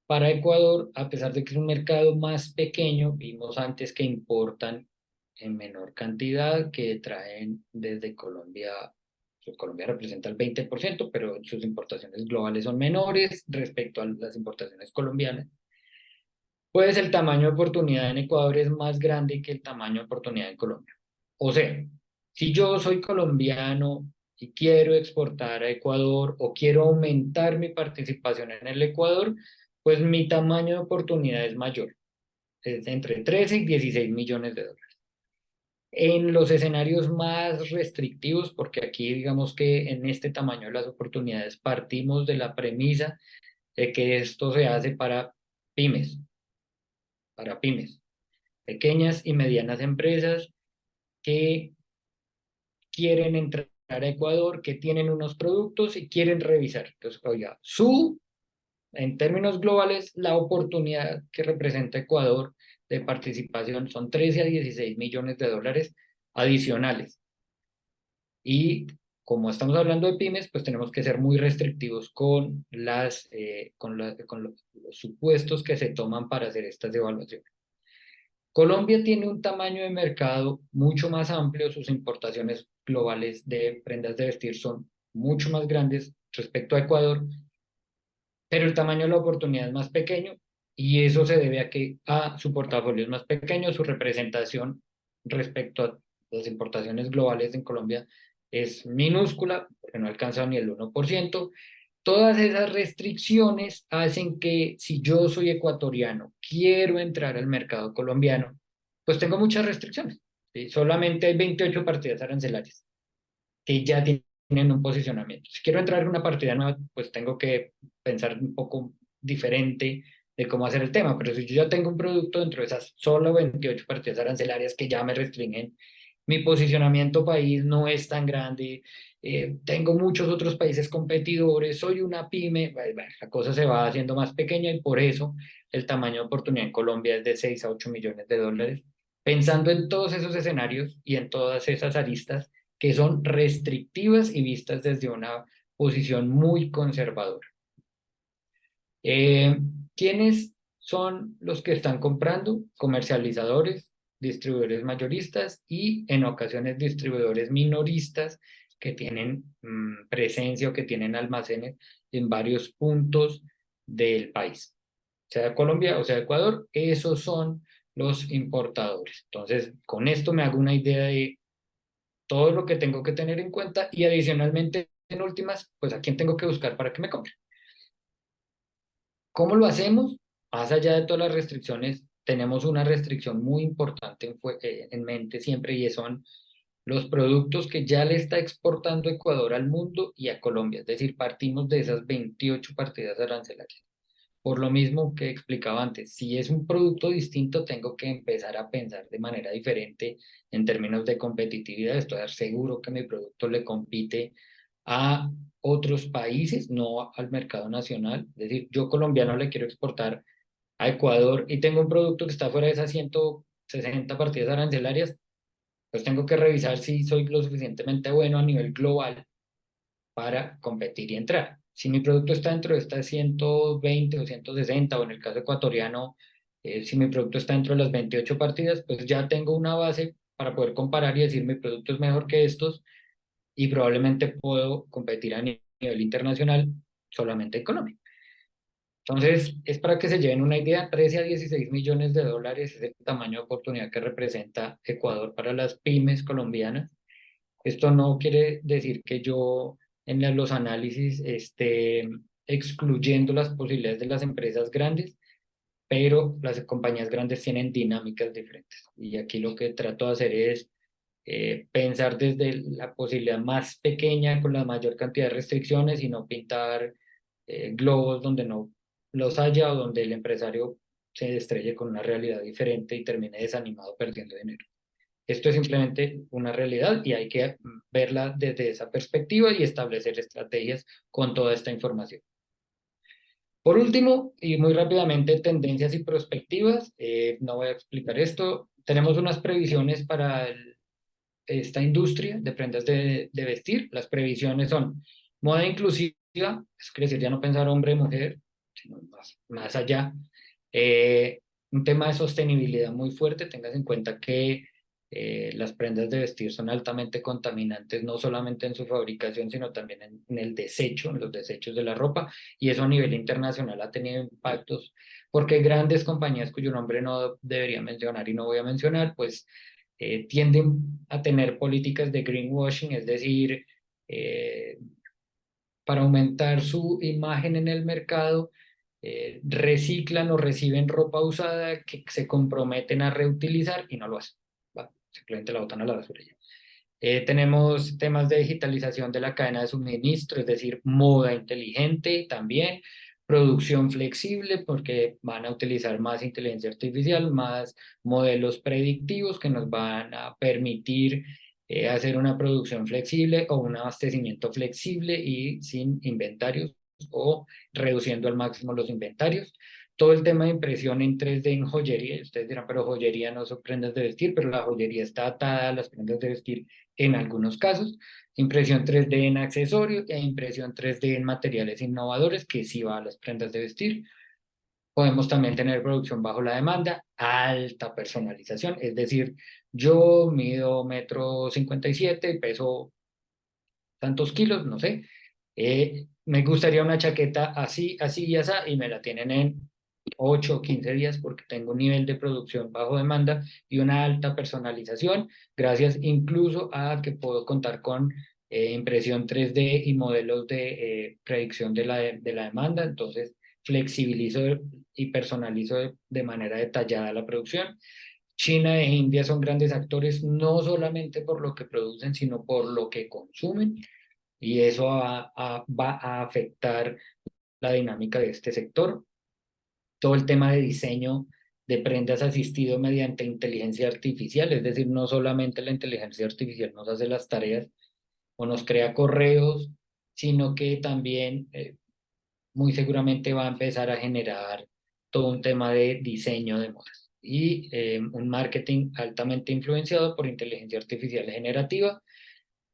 Para Ecuador, a pesar de que es un mercado más pequeño, vimos antes que importan en menor cantidad, que traen desde Colombia. Pues Colombia representa el 20%, pero sus importaciones globales son menores respecto a las importaciones colombianas. Pues el tamaño de oportunidad en Ecuador es más grande que el tamaño de oportunidad en Colombia. O sea, si yo soy colombiano y quiero exportar a Ecuador o quiero aumentar mi participación en el Ecuador, pues mi tamaño de oportunidad es mayor, es entre 13 y 16 millones de dólares. En los escenarios más restrictivos, porque aquí digamos que en este tamaño de las oportunidades partimos de la premisa de que esto se hace pymes, para pymes, pequeñas y medianas empresas que quieren entrar a Ecuador, que tienen unos productos y quieren revisar. Entonces, oiga, en términos globales, la oportunidad que representa Ecuador de participación son 13 a 16 millones de dólares adicionales. Y como estamos hablando de pymes, pues tenemos que ser muy restrictivos con los supuestos que se toman para hacer estas evaluaciones. Colombia tiene un tamaño de mercado mucho más amplio, sus importaciones globales de prendas de vestir son mucho más grandes respecto a Ecuador, pero el tamaño de la oportunidad es más pequeño y eso se debe a que su portafolio es más pequeño, su representación respecto a las importaciones globales en Colombia es minúscula, porque no alcanza ni el 1%. Todas esas restricciones hacen que si yo soy ecuatoriano, quiero entrar al mercado colombiano, pues tengo muchas restricciones, ¿sí? Solamente hay 28 partidas arancelarias que ya tienen un posicionamiento. Si quiero entrar en una partida nueva, pues tengo que pensar un poco diferente de cómo hacer el tema, pero si yo ya tengo un producto dentro de esas solo 28 partidas arancelarias que ya me restringen, mi posicionamiento país no es tan grande, tengo muchos otros países competidores, soy una pyme, bueno, la cosa se va haciendo más pequeña y por eso el tamaño de oportunidad en Colombia es de 6 a 8 millones de dólares. Pensando en todos esos escenarios y en todas esas aristas, que son restrictivas y vistas desde una posición muy conservadora. Eh, ¿Quiénes son los que están comprando? Comercializadores, distribuidores mayoristas y en ocasiones distribuidores minoristas que tienen presencia o que tienen almacenes en varios puntos del país, sea Colombia o sea Ecuador, esos son los importadores. Entonces, con esto me hago una idea de todo lo que tengo que tener en cuenta y adicionalmente, en últimas, pues a quién tengo que buscar para que me compre. ¿Cómo lo hacemos? Más allá de todas las restricciones, tenemos una restricción muy importante en mente siempre y son los productos que ya le está exportando Ecuador al mundo y a Colombia. Es decir, partimos de esas 28 partidas arancelarias. Por lo mismo que explicaba antes, si es un producto distinto, tengo que empezar a pensar de manera diferente en términos de competitividad. Estoy seguro que mi producto le compite a otros países, no al mercado nacional. Es decir, yo colombiano le quiero exportar a Ecuador y tengo un producto que está fuera de esas 160 partidas arancelarias, pues tengo que revisar si soy lo suficientemente bueno a nivel global para competir y entrar. Si mi producto está dentro de estas 120 o 160, o en el caso ecuatoriano, si mi producto está dentro de las 28 partidas, pues ya tengo una base para poder comparar y decir mi producto es mejor que estos y probablemente puedo competir a nivel internacional solamente en Colombia. Entonces, es para que se lleven una idea, 13 a 16 millones de dólares es el tamaño de oportunidad que representa Ecuador para las pymes colombianas. Esto no quiere decir que yo en los análisis esté excluyendo las posibilidades de las empresas grandes, pero las compañías grandes tienen dinámicas diferentes. Y aquí lo que trato de hacer es pensar desde la posibilidad más pequeña con la mayor cantidad de restricciones y no pintar globos donde no los haya o donde el empresario se estrelle con una realidad diferente y termine desanimado perdiendo dinero. Esto es simplemente una realidad y hay que verla desde esa perspectiva y establecer estrategias con toda esta información. Por último, y muy rápidamente, tendencias y perspectivas. No voy a explicar esto. Tenemos unas previsiones para esta industria de prendas de vestir. Las previsiones son moda inclusiva, es decir, ya no pensar hombre-mujer, sino más allá. Eh, un tema de sostenibilidad muy fuerte, tengas en cuenta que las prendas de vestir son altamente contaminantes, no solamente en su fabricación, sino también en el desecho, en los desechos de la ropa, y eso a nivel internacional ha tenido impactos, porque grandes compañías cuyo nombre no debería mencionar y no voy a mencionar, pues tienden a tener políticas de greenwashing, es decir, eh, para aumentar su imagen en el mercado, reciclan o reciben ropa usada que se comprometen a reutilizar y no lo hacen. ¿Va? Simplemente la botan a la basura ya. Tenemos temas de digitalización de la cadena de suministro, es decir, moda inteligente también, producción flexible, porque van a utilizar más inteligencia artificial, más modelos predictivos que nos van a permitir hacer una producción flexible o un abastecimiento flexible y sin inventarios o reduciendo al máximo los inventarios. Todo el tema de impresión en 3D en joyería, ustedes dirán, pero joyería no son prendas de vestir, pero la joyería está atada a las prendas de vestir en algunos casos, impresión 3D en accesorios e impresión 3D en materiales innovadores, que sí va a las prendas de vestir. Podemos también tener producción bajo la demanda, alta personalización, es decir, yo mido 1,57 m y peso tantos kilos, no sé. Me gustaría una chaqueta así, así y así, y me la tienen en 8 o 15 días porque tengo un nivel de producción bajo demanda y una alta personalización, gracias incluso a que puedo contar con impresión 3D y modelos de predicción de la demanda. Entonces, flexibilizo y personalizo de manera detallada la producción. China e India son grandes actores no solamente por lo que producen, sino por lo que consumen, y eso va a afectar la dinámica de este sector. Todo el tema de diseño de prendas asistido mediante inteligencia artificial, es decir, no solamente la inteligencia artificial nos hace las tareas o nos crea correos, sino que también muy seguramente va a empezar a generar todo un tema de diseño de modas y un marketing altamente influenciado por inteligencia artificial generativa,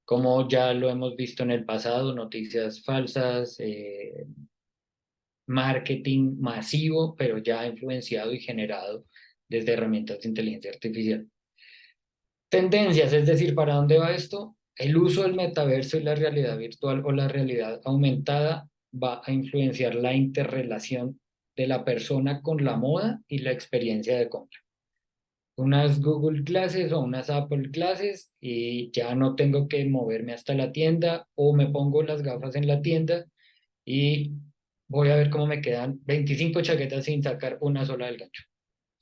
como ya lo hemos visto en el pasado, noticias falsas, marketing masivo, pero ya influenciado y generado desde herramientas de inteligencia artificial. Tendencias, es decir, ¿para dónde va esto? El uso del metaverso y la realidad virtual o la realidad aumentada va a influenciar la interrelación de la persona con la moda y la experiencia de compra. Unas Google Classes o unas Apple Classes y ya no tengo que moverme hasta la tienda, o me pongo las gafas en la tienda y voy a ver cómo me quedan 25 chaquetas sin sacar una sola del gancho.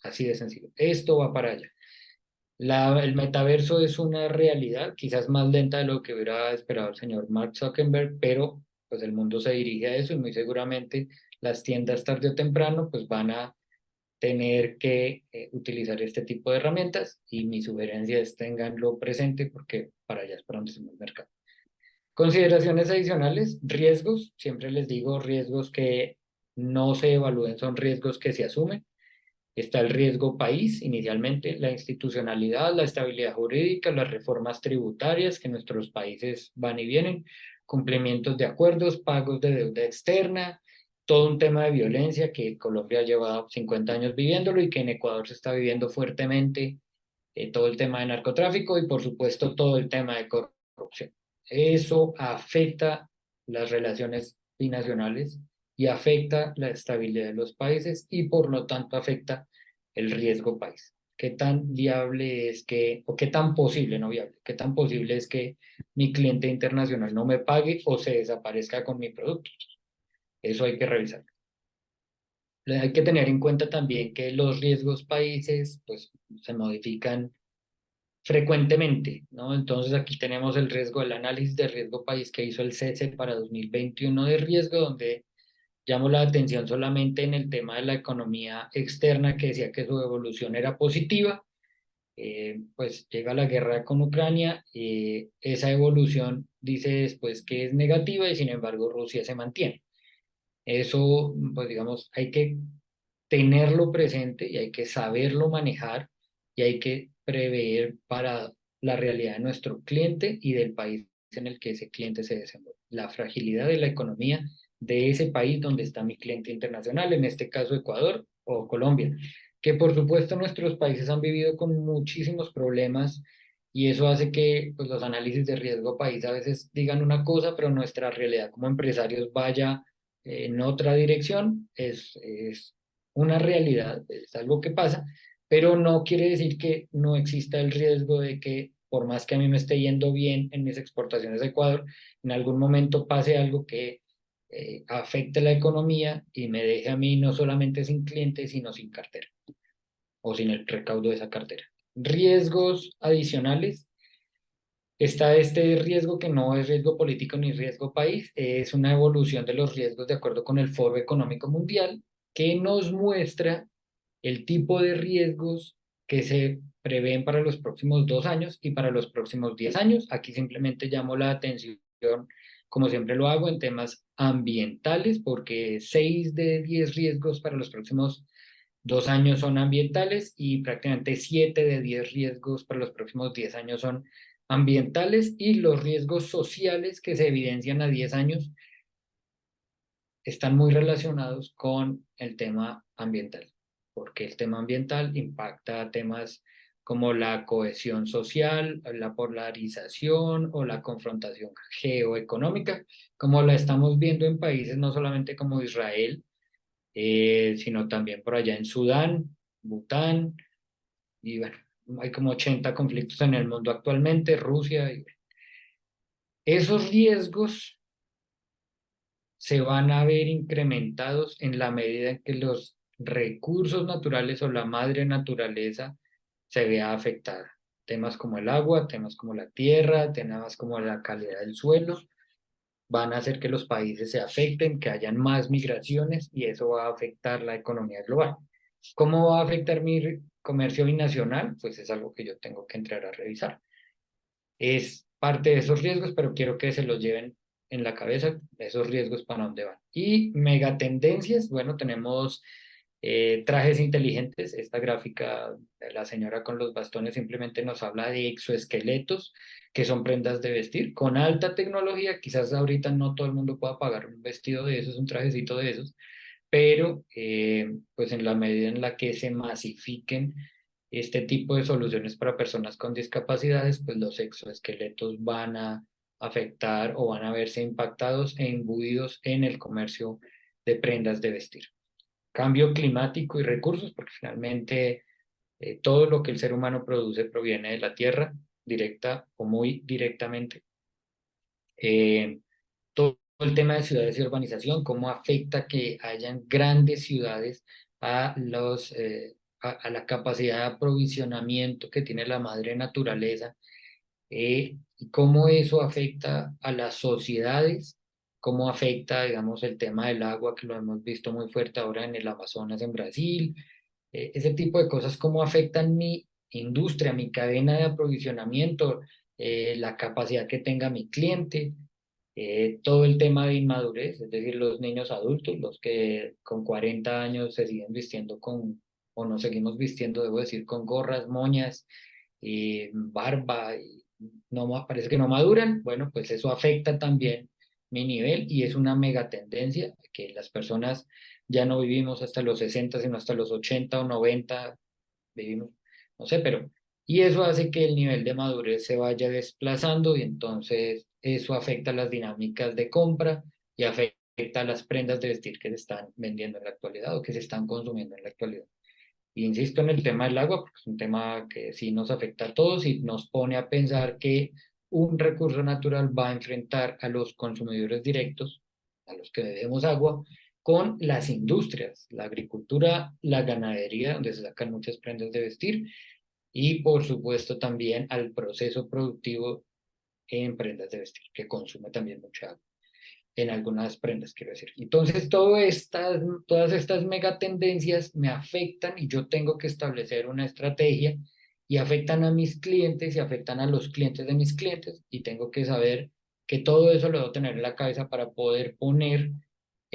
Así de sencillo. Esto va para allá. El metaverso es una realidad, quizás más lenta de lo que hubiera esperado el señor Mark Zuckerberg, pero pues el mundo se dirige a eso y muy seguramente las tiendas tarde o temprano pues van a tener que utilizar este tipo de herramientas, y mi sugerencia es tenganlo presente porque para allá es para donde se mueve el mercado. Consideraciones adicionales, riesgos, siempre les digo riesgos que no se evalúen, son riesgos que se asumen. Está el riesgo país, inicialmente, la institucionalidad, la estabilidad jurídica, las reformas tributarias que nuestros países van y vienen, cumplimientos de acuerdos, pagos de deuda externa, todo un tema de violencia que Colombia lleva 50 años viviéndolo y que en Ecuador se está viviendo fuertemente, todo el tema de narcotráfico y por supuesto todo el tema de corrupción. Eso afecta las relaciones binacionales y afecta la estabilidad de los países y por lo tanto afecta el riesgo país. ¿Qué tan viable es que, o qué tan posible, no viable, qué tan posible es que mi cliente internacional no me pague o se desaparezca con mi producto? Eso hay que revisar. Hay que tener en cuenta también que los riesgos países pues, se modifican frecuentemente, ¿no? Entonces aquí tenemos el riesgo, el análisis de riesgo país que hizo el CESE para 2021 de riesgo, donde llamó la atención solamente en el tema de la economía externa, que decía que su evolución era positiva. Pues llega la guerra con Ucrania, esa evolución dice después que es negativa y sin embargo Rusia se mantiene. Eso, pues digamos, hay que tenerlo presente y hay que saberlo manejar y hay que prever para la realidad de nuestro cliente y del país en el que ese cliente se desenvuelve. La fragilidad de la economía de ese país donde está mi cliente internacional, en este caso Ecuador o Colombia, que por supuesto nuestros países han vivido con muchísimos problemas y eso hace que pues, los análisis de riesgo país a veces digan una cosa, pero nuestra realidad como empresarios vaya en otra dirección. Es una realidad, es algo que pasa, pero no quiere decir que no exista el riesgo de que por más que a mí me esté yendo bien en mis exportaciones a Ecuador, en algún momento pase algo que afecte la economía y me deje a mí no solamente sin clientes, sino sin cartera o sin el recaudo de esa cartera. Riesgos adicionales. Está este riesgo que no es riesgo político ni riesgo país, es una evolución de los riesgos de acuerdo con el Foro Económico Mundial que nos muestra el tipo de riesgos que se prevén para los próximos 2 años y para los próximos 10 años. Aquí simplemente llamo la atención, como siempre lo hago, en temas ambientales, porque 6 de 10 riesgos para los próximos 2 años son ambientales y prácticamente 7 de 10 riesgos para los próximos 10 años son ambientales, y los riesgos sociales que se evidencian a 10 años están muy relacionados con el tema ambiental, porque el tema ambiental impacta temas como la cohesión social, la polarización o la confrontación geoeconómica, como la estamos viendo en países no solamente como Israel, sino también por allá en Sudán, Bután, y bueno, hay como 80 conflictos en el mundo actualmente, Rusia. Esos riesgos se van a ver incrementados en la medida en que los recursos naturales o la madre naturaleza se vea afectada. Temas como el agua, temas como la tierra, temas como la calidad del suelo, van a hacer que los países se afecten, que hayan más migraciones y eso va a afectar la economía global. ¿Cómo va a afectar mi comercio binacional? Pues es algo que yo tengo que entrar a revisar. Es parte de esos riesgos, pero quiero que se los lleven en la cabeza, esos riesgos para dónde van. Y megatendencias, bueno, tenemos trajes inteligentes. Esta gráfica de la señora con los bastones simplemente nos habla de exoesqueletos, que son prendas de vestir con alta tecnología. Quizás ahorita no todo el mundo pueda pagar un vestido de esos, un trajecito de esos, pero pues en la medida en la que se masifiquen este tipo de soluciones para personas con discapacidades, pues los exoesqueletos van a afectar o van a verse impactados e imbuidos en el comercio de prendas de vestir. Cambio climático y recursos, porque finalmente todo lo que el ser humano produce proviene de la tierra, directa o muy directamente. Todo el tema de ciudades y urbanización, cómo afecta que hayan grandes ciudades a a la capacidad de aprovisionamiento que tiene la madre naturaleza, y cómo eso afecta a las sociedades, cómo afecta, digamos, el tema del agua, que lo hemos visto muy fuerte ahora en el Amazonas, en Brasil, ese tipo de cosas, cómo afectan mi industria, mi cadena de aprovisionamiento, la capacidad que tenga mi cliente, todo el tema de inmadurez, es decir, los niños adultos, los que con 40 años se siguen vistiendo o nos seguimos vistiendo, debo decir, con gorras, moñas, barba, y parece que no maduran. Bueno, pues eso afecta también mi nivel y es una mega tendencia que las personas ya no vivimos hasta los 60, sino hasta los 80 o 90, vivimos, no sé, pero y eso hace que el nivel de madurez se vaya desplazando y entonces eso afecta las dinámicas de compra y afecta las prendas de vestir que se están vendiendo en la actualidad o que se están consumiendo en la actualidad. Y insisto en el tema del agua, porque es un tema que sí nos afecta a todos y nos pone a pensar que un recurso natural va a enfrentar a los consumidores directos, a los que debemos agua, con las industrias, la agricultura, la ganadería, donde se sacan muchas prendas de vestir, y por supuesto también al proceso productivo en prendas de vestir, que consume también mucha agua, en algunas prendas, quiero decir. Entonces, todas estas megatendencias me afectan y yo tengo que establecer una estrategia y afectan a mis clientes y afectan a los clientes de mis clientes y tengo que saber que todo eso lo debo tener en la cabeza para poder poner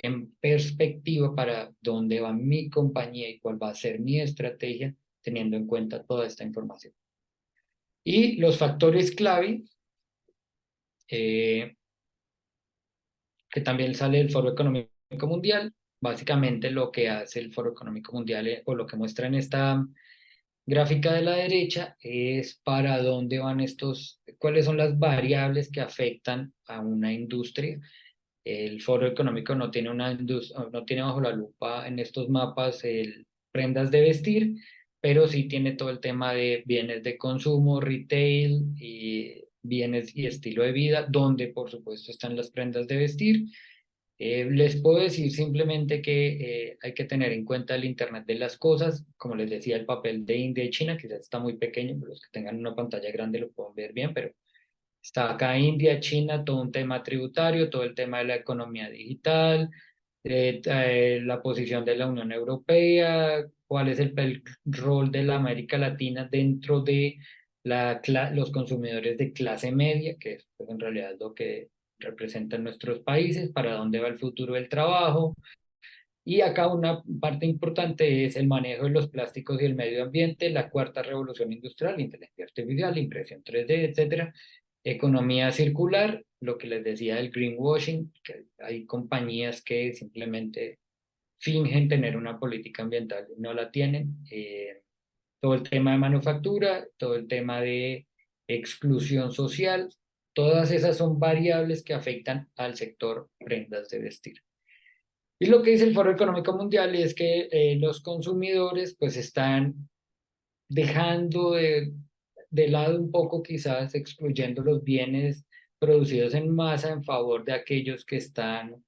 en perspectiva para dónde va mi compañía y cuál va a ser mi estrategia teniendo en cuenta toda esta información. Y los factores clave, eh, que también sale del Foro Económico Mundial. Básicamente lo que hace el Foro Económico Mundial o lo que muestra en esta gráfica de la derecha es para dónde van cuáles son las variables que afectan a una industria. El Foro Económico no tiene no tiene bajo la lupa en estos mapas prendas de vestir, pero sí tiene todo el tema de bienes de consumo, retail y bienes y estilo de vida, donde por supuesto están las prendas de vestir. Les puedo decir simplemente que hay que tener en cuenta el Internet de las cosas. Como les decía, el papel de India y China quizás está muy pequeño, pero los que tengan una pantalla grande lo pueden ver bien, pero está acá India, China, todo un tema tributario, todo el tema de la economía digital, la posición de la Unión Europea, cuál es el rol de la América Latina dentro de los consumidores de clase media, que es pues, en realidad lo que representan nuestros países, para dónde va el futuro del trabajo. Y acá una parte importante es el manejo de los plásticos y el medio ambiente, la cuarta revolución industrial, inteligencia artificial, impresión 3D, etcétera. Economía circular, lo que les decía del greenwashing, que hay compañías que simplemente fingen tener una política ambiental y no la tienen. Todo el tema de manufactura, todo el tema de exclusión social, todas esas son variables que afectan al sector prendas de vestir. Y lo que dice el Foro Económico Mundial es que los consumidores pues están dejando de lado un poco, quizás excluyendo los bienes producidos en masa en favor de aquellos que están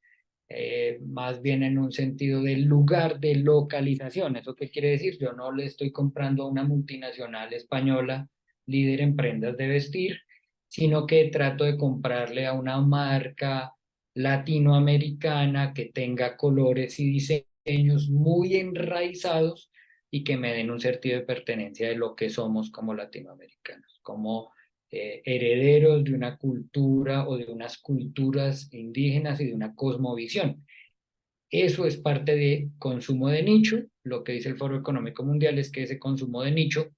más bien en un sentido del lugar de localización. ¿Eso qué quiere decir? Yo no le estoy comprando a una multinacional española líder en prendas de vestir, sino que trato de comprarle a una marca latinoamericana que tenga colores y diseños muy enraizados y que me den un sentido de pertenencia de lo que somos como latinoamericanos, como herederos de una cultura o de unas culturas indígenas y de una cosmovisión. Eso es parte de consumo de nicho. Lo que dice el Foro Económico Mundial es que ese consumo de nicho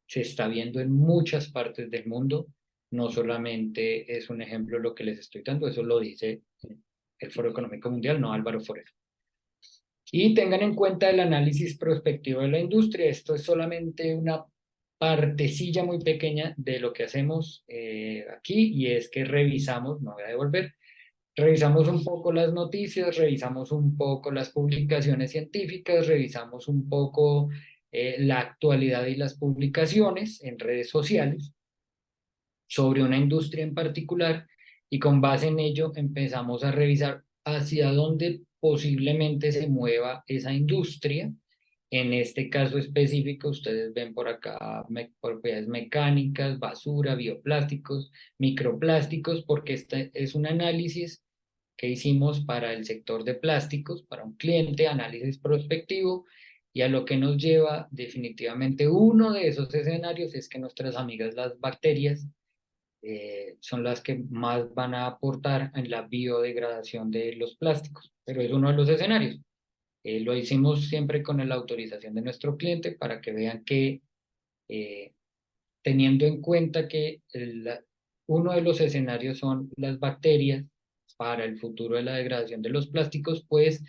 se está viendo en muchas partes del mundo. No solamente es un ejemplo lo que les estoy dando, eso lo dice el Foro Económico Mundial, no Álvaro Forero. Y tengan en cuenta el análisis prospectivo de la industria. Esto es solamente una partecilla muy pequeña de lo que hacemos aquí, y es que revisamos, no voy a devolver, revisamos un poco las noticias, revisamos un poco las publicaciones científicas, revisamos un poco la actualidad y las publicaciones en redes sociales sobre una industria en particular, y con base en ello empezamos a revisar hacia dónde posiblemente se mueva esa industria. En este caso específico, ustedes ven por acá propiedades mecánicas, basura, bioplásticos, microplásticos, porque este es un análisis que hicimos para el sector de plásticos, para un cliente, análisis prospectivo, y a lo que nos lleva definitivamente uno de esos escenarios es que nuestras amigas las bacterias son las que más van a aportar en la biodegradación de los plásticos, pero es uno de los escenarios. Lo hicimos siempre con la autorización de nuestro cliente para que vean que eh, teniendo en cuenta que uno de los escenarios son las bacterias para el futuro de la degradación de los plásticos, pues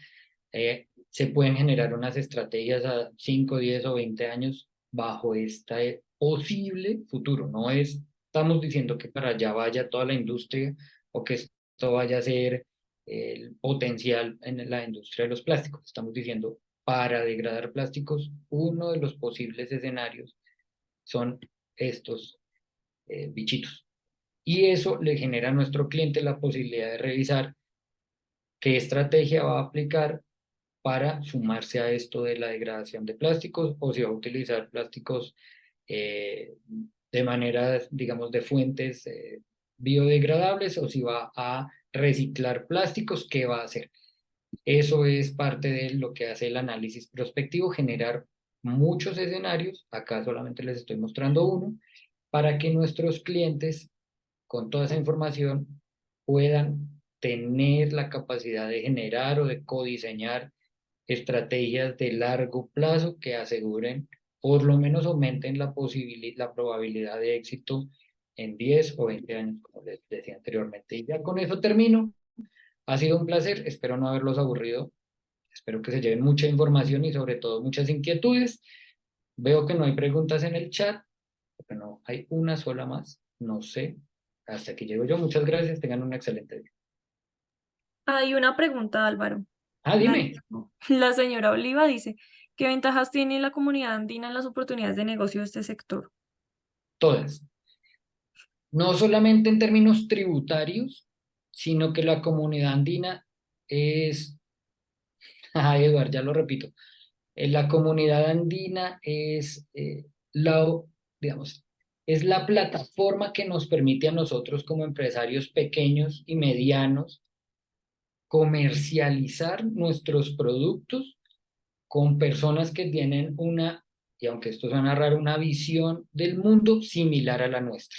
se pueden generar unas estrategias a 5, 10 o 20 años bajo este posible futuro. No estamos diciendo que para allá vaya toda la industria o que esto vaya a ser el potencial en la industria de los plásticos. Estamos diciendo para degradar plásticos, uno de los posibles escenarios son estos bichitos. Y eso le genera a nuestro cliente la posibilidad de revisar qué estrategia va a aplicar para sumarse a esto de la degradación de plásticos, o si va a utilizar plásticos de manera, digamos, de fuentes biodegradables, o si va a reciclar plásticos, ¿qué va a hacer? Eso es parte de lo que hace el análisis prospectivo, generar muchos escenarios, acá solamente les estoy mostrando uno, para que nuestros clientes con toda esa información puedan tener la capacidad de generar o de codiseñar estrategias de largo plazo que aseguren, por lo menos aumenten la probabilidad de éxito en 10 o 20 años, como les decía anteriormente. Y ya con eso termino. Ha sido un placer, espero no haberlos aburrido, espero que se lleven mucha información y sobre todo muchas inquietudes. Veo que no hay preguntas en el chat, porque no hay una sola más, no sé. Hasta aquí llego yo, muchas gracias, tengan un excelente día. Hay una pregunta, Álvaro. Ah, La, dime, la señora Oliva dice, ¿qué ventajas tiene la comunidad andina en las oportunidades de negocio de este sector? todas. No solamente en términos tributarios, sino que la comunidad andina es, ay Eduard, ya lo repito, la comunidad andina es digamos, es la plataforma que nos permite a nosotros como empresarios pequeños y medianos comercializar nuestros productos con personas que tienen una, y aunque esto suena raro, una visión del mundo similar a la nuestra.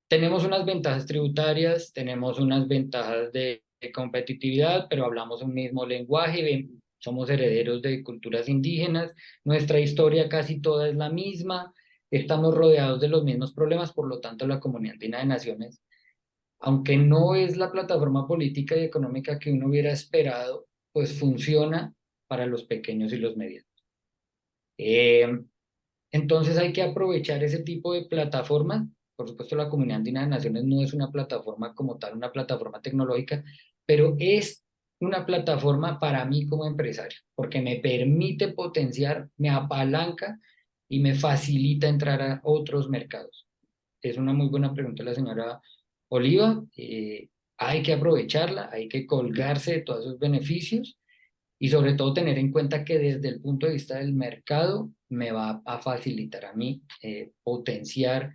Tenemos unas ventajas tributarias, tenemos unas ventajas de competitividad, pero hablamos un mismo lenguaje, somos herederos de culturas indígenas, nuestra historia casi toda es la misma, estamos rodeados de los mismos problemas, por lo tanto la Comunidad Andina de Naciones, aunque no es la plataforma política y económica que uno hubiera esperado, pues funciona para los pequeños y los medianos. Eh, entonces hay que aprovechar ese tipo de plataformas. Por supuesto, la Comunidad Andina de Naciones no es una plataforma como tal, una plataforma tecnológica, pero es una plataforma para mí como empresario, porque me permite potenciar, me apalanca y me facilita entrar a otros mercados. Es una muy buena pregunta la señora Oliva. Hay que aprovecharla, hay que colgarse de todos esos beneficios y sobre todo tener en cuenta que desde el punto de vista del mercado me va a facilitar a mí potenciar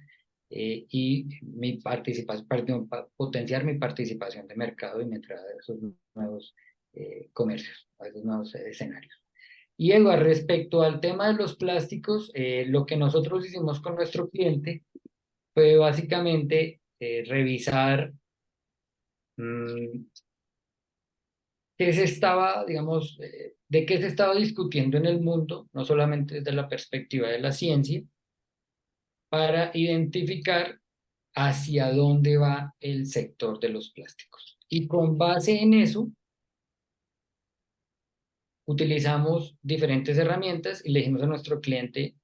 y mi participación, potenciar mi participación de mercado y mi entrada a esos nuevos comercios, a esos nuevos escenarios. Y Eduard, respecto al tema de los plásticos, lo que nosotros hicimos con nuestro cliente fue básicamente revisar mm, qué se estaba, digamos, de qué se estaba discutiendo en el mundo, no solamente desde la perspectiva de la ciencia, para identificar hacia dónde va el sector de los plásticos. Y con base en eso, utilizamos diferentes herramientas y le dijimos a nuestro cliente,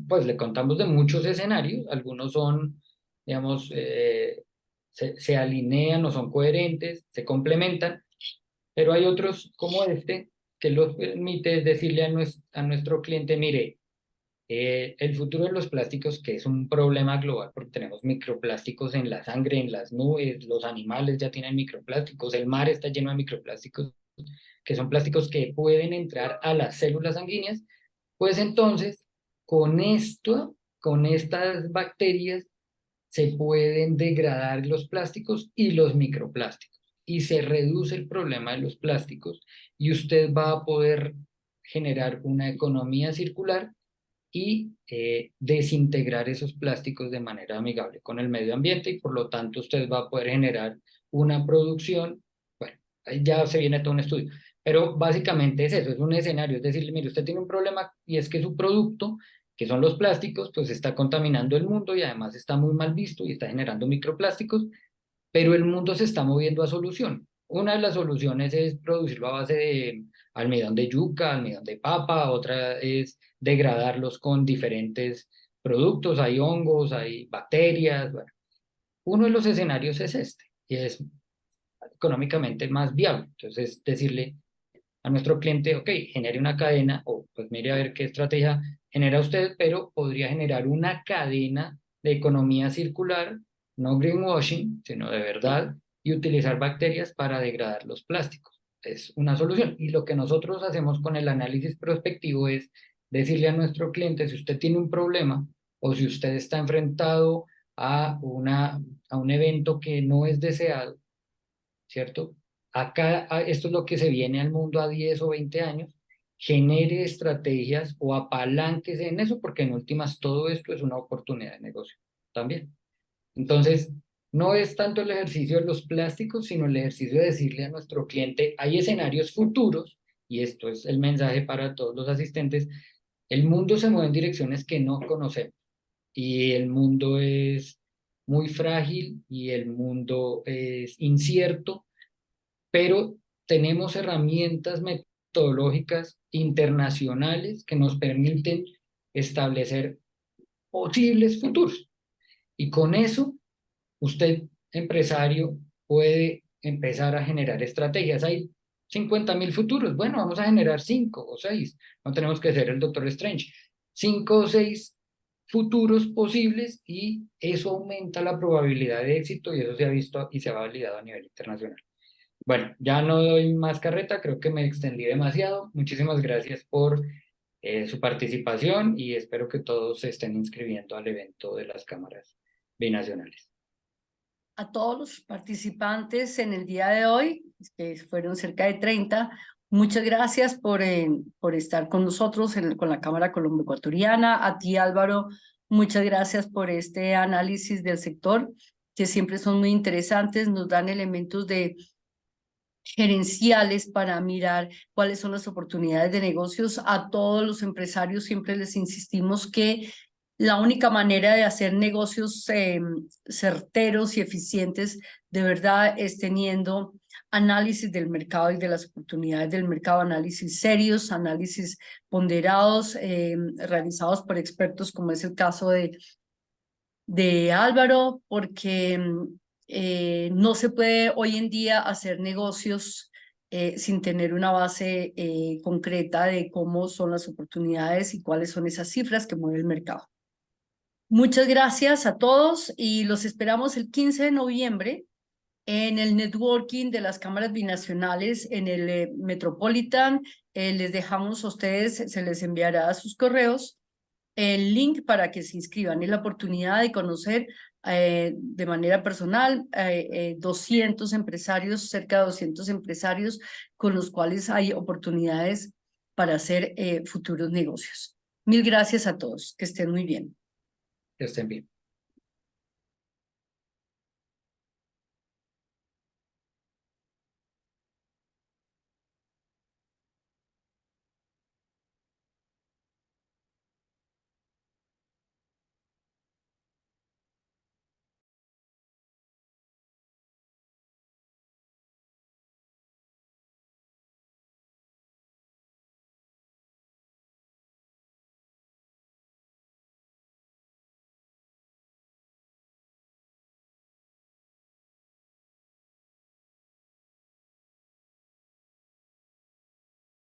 pues le contamos de muchos escenarios, algunos son, digamos, se alinean o son coherentes, se complementan, pero hay otros como este que los permite decirle a nuestro cliente, mire, el futuro de los plásticos, que es un problema global porque tenemos microplásticos en la sangre, en las nubes, los animales ya tienen microplásticos, el mar está lleno de microplásticos, que son plásticos que pueden entrar a las células sanguíneas, pues entonces con estas bacterias se pueden degradar los plásticos y los microplásticos y se reduce el problema de los plásticos y usted va a poder generar una economía circular y desintegrar esos plásticos de manera amigable con el medio ambiente y por lo tanto usted va a poder generar una producción, bueno, ahí ya se viene todo un estudio, pero básicamente es eso, es un escenario, es decir, mire, usted tiene un problema y es que su producto, que son los plásticos, pues está contaminando el mundo y además está muy mal visto y está generando microplásticos, pero el mundo se está moviendo a solución. Una de las soluciones es producirlo a base de almidón de yuca, almidón de papa, otra es degradarlos con diferentes productos, hay hongos, hay bacterias. Bueno, uno de los escenarios es este y es económicamente más viable. Entonces, decirle a nuestro cliente, ok, genere una cadena o pues mire a ver qué estrategia genera usted, pero podría generar una cadena de economía circular, no greenwashing, sino de verdad, y utilizar bacterias para degradar los plásticos. Es una solución. Y lo que nosotros hacemos con el análisis prospectivo es decirle a nuestro cliente, si usted tiene un problema o si usted está enfrentado a un evento que no es deseado, ¿cierto? Acá esto es lo que se viene al mundo a 10 o 20 años, genere estrategias o apalánquese en eso, porque en últimas todo esto es una oportunidad de negocio también. Entonces, no es tanto el ejercicio de los plásticos, sino el ejercicio de decirle a nuestro cliente, hay escenarios futuros, y esto es el mensaje para todos los asistentes, el mundo se mueve en direcciones que no conocemos y el mundo es muy frágil y el mundo es incierto pero tenemos herramientas metodológicas internacionales que nos permiten establecer posibles futuros. Y con eso, usted, empresario, puede empezar a generar estrategias. Hay 50.000 futuros. Bueno, vamos a generar 5 o 6. No tenemos que ser el Doctor Strange. 5 o 6 futuros posibles y eso aumenta la probabilidad de éxito y eso se ha visto y se ha validado a nivel internacional. Bueno, ya no doy más carreta, creo que me extendí demasiado. Muchísimas gracias por su participación y espero que todos se estén inscribiendo al evento de las cámaras binacionales. A todos los participantes en el día de hoy, que fueron cerca de 30, muchas gracias por estar con nosotros con la Cámara Colombo-Ecuatoriana. A ti, Álvaro, muchas gracias por este análisis del sector, que siempre son muy interesantes, nos dan elementos gerenciales para mirar cuáles son las oportunidades de negocios. A todos los empresarios siempre les insistimos que la única manera de hacer negocios certeros y eficientes de verdad es teniendo análisis del mercado y de las oportunidades del mercado, análisis serios, análisis ponderados, realizados por expertos como es el caso de Álvaro, porque no se puede hoy en día hacer negocios sin tener una base concreta de cómo son las oportunidades y cuáles son esas cifras que mueve el mercado. Muchas gracias a todos y los esperamos el 15 de noviembre en el networking de las cámaras binacionales en el Metropolitan. Les dejamos a ustedes, se les enviará a sus correos el link para que se inscriban. Es la oportunidad de conocer de manera personal 200 empresarios, cerca de 200 empresarios con los cuales hay oportunidades para hacer futuros negocios. Mil gracias a todos, que estén muy bien. Que estén bien.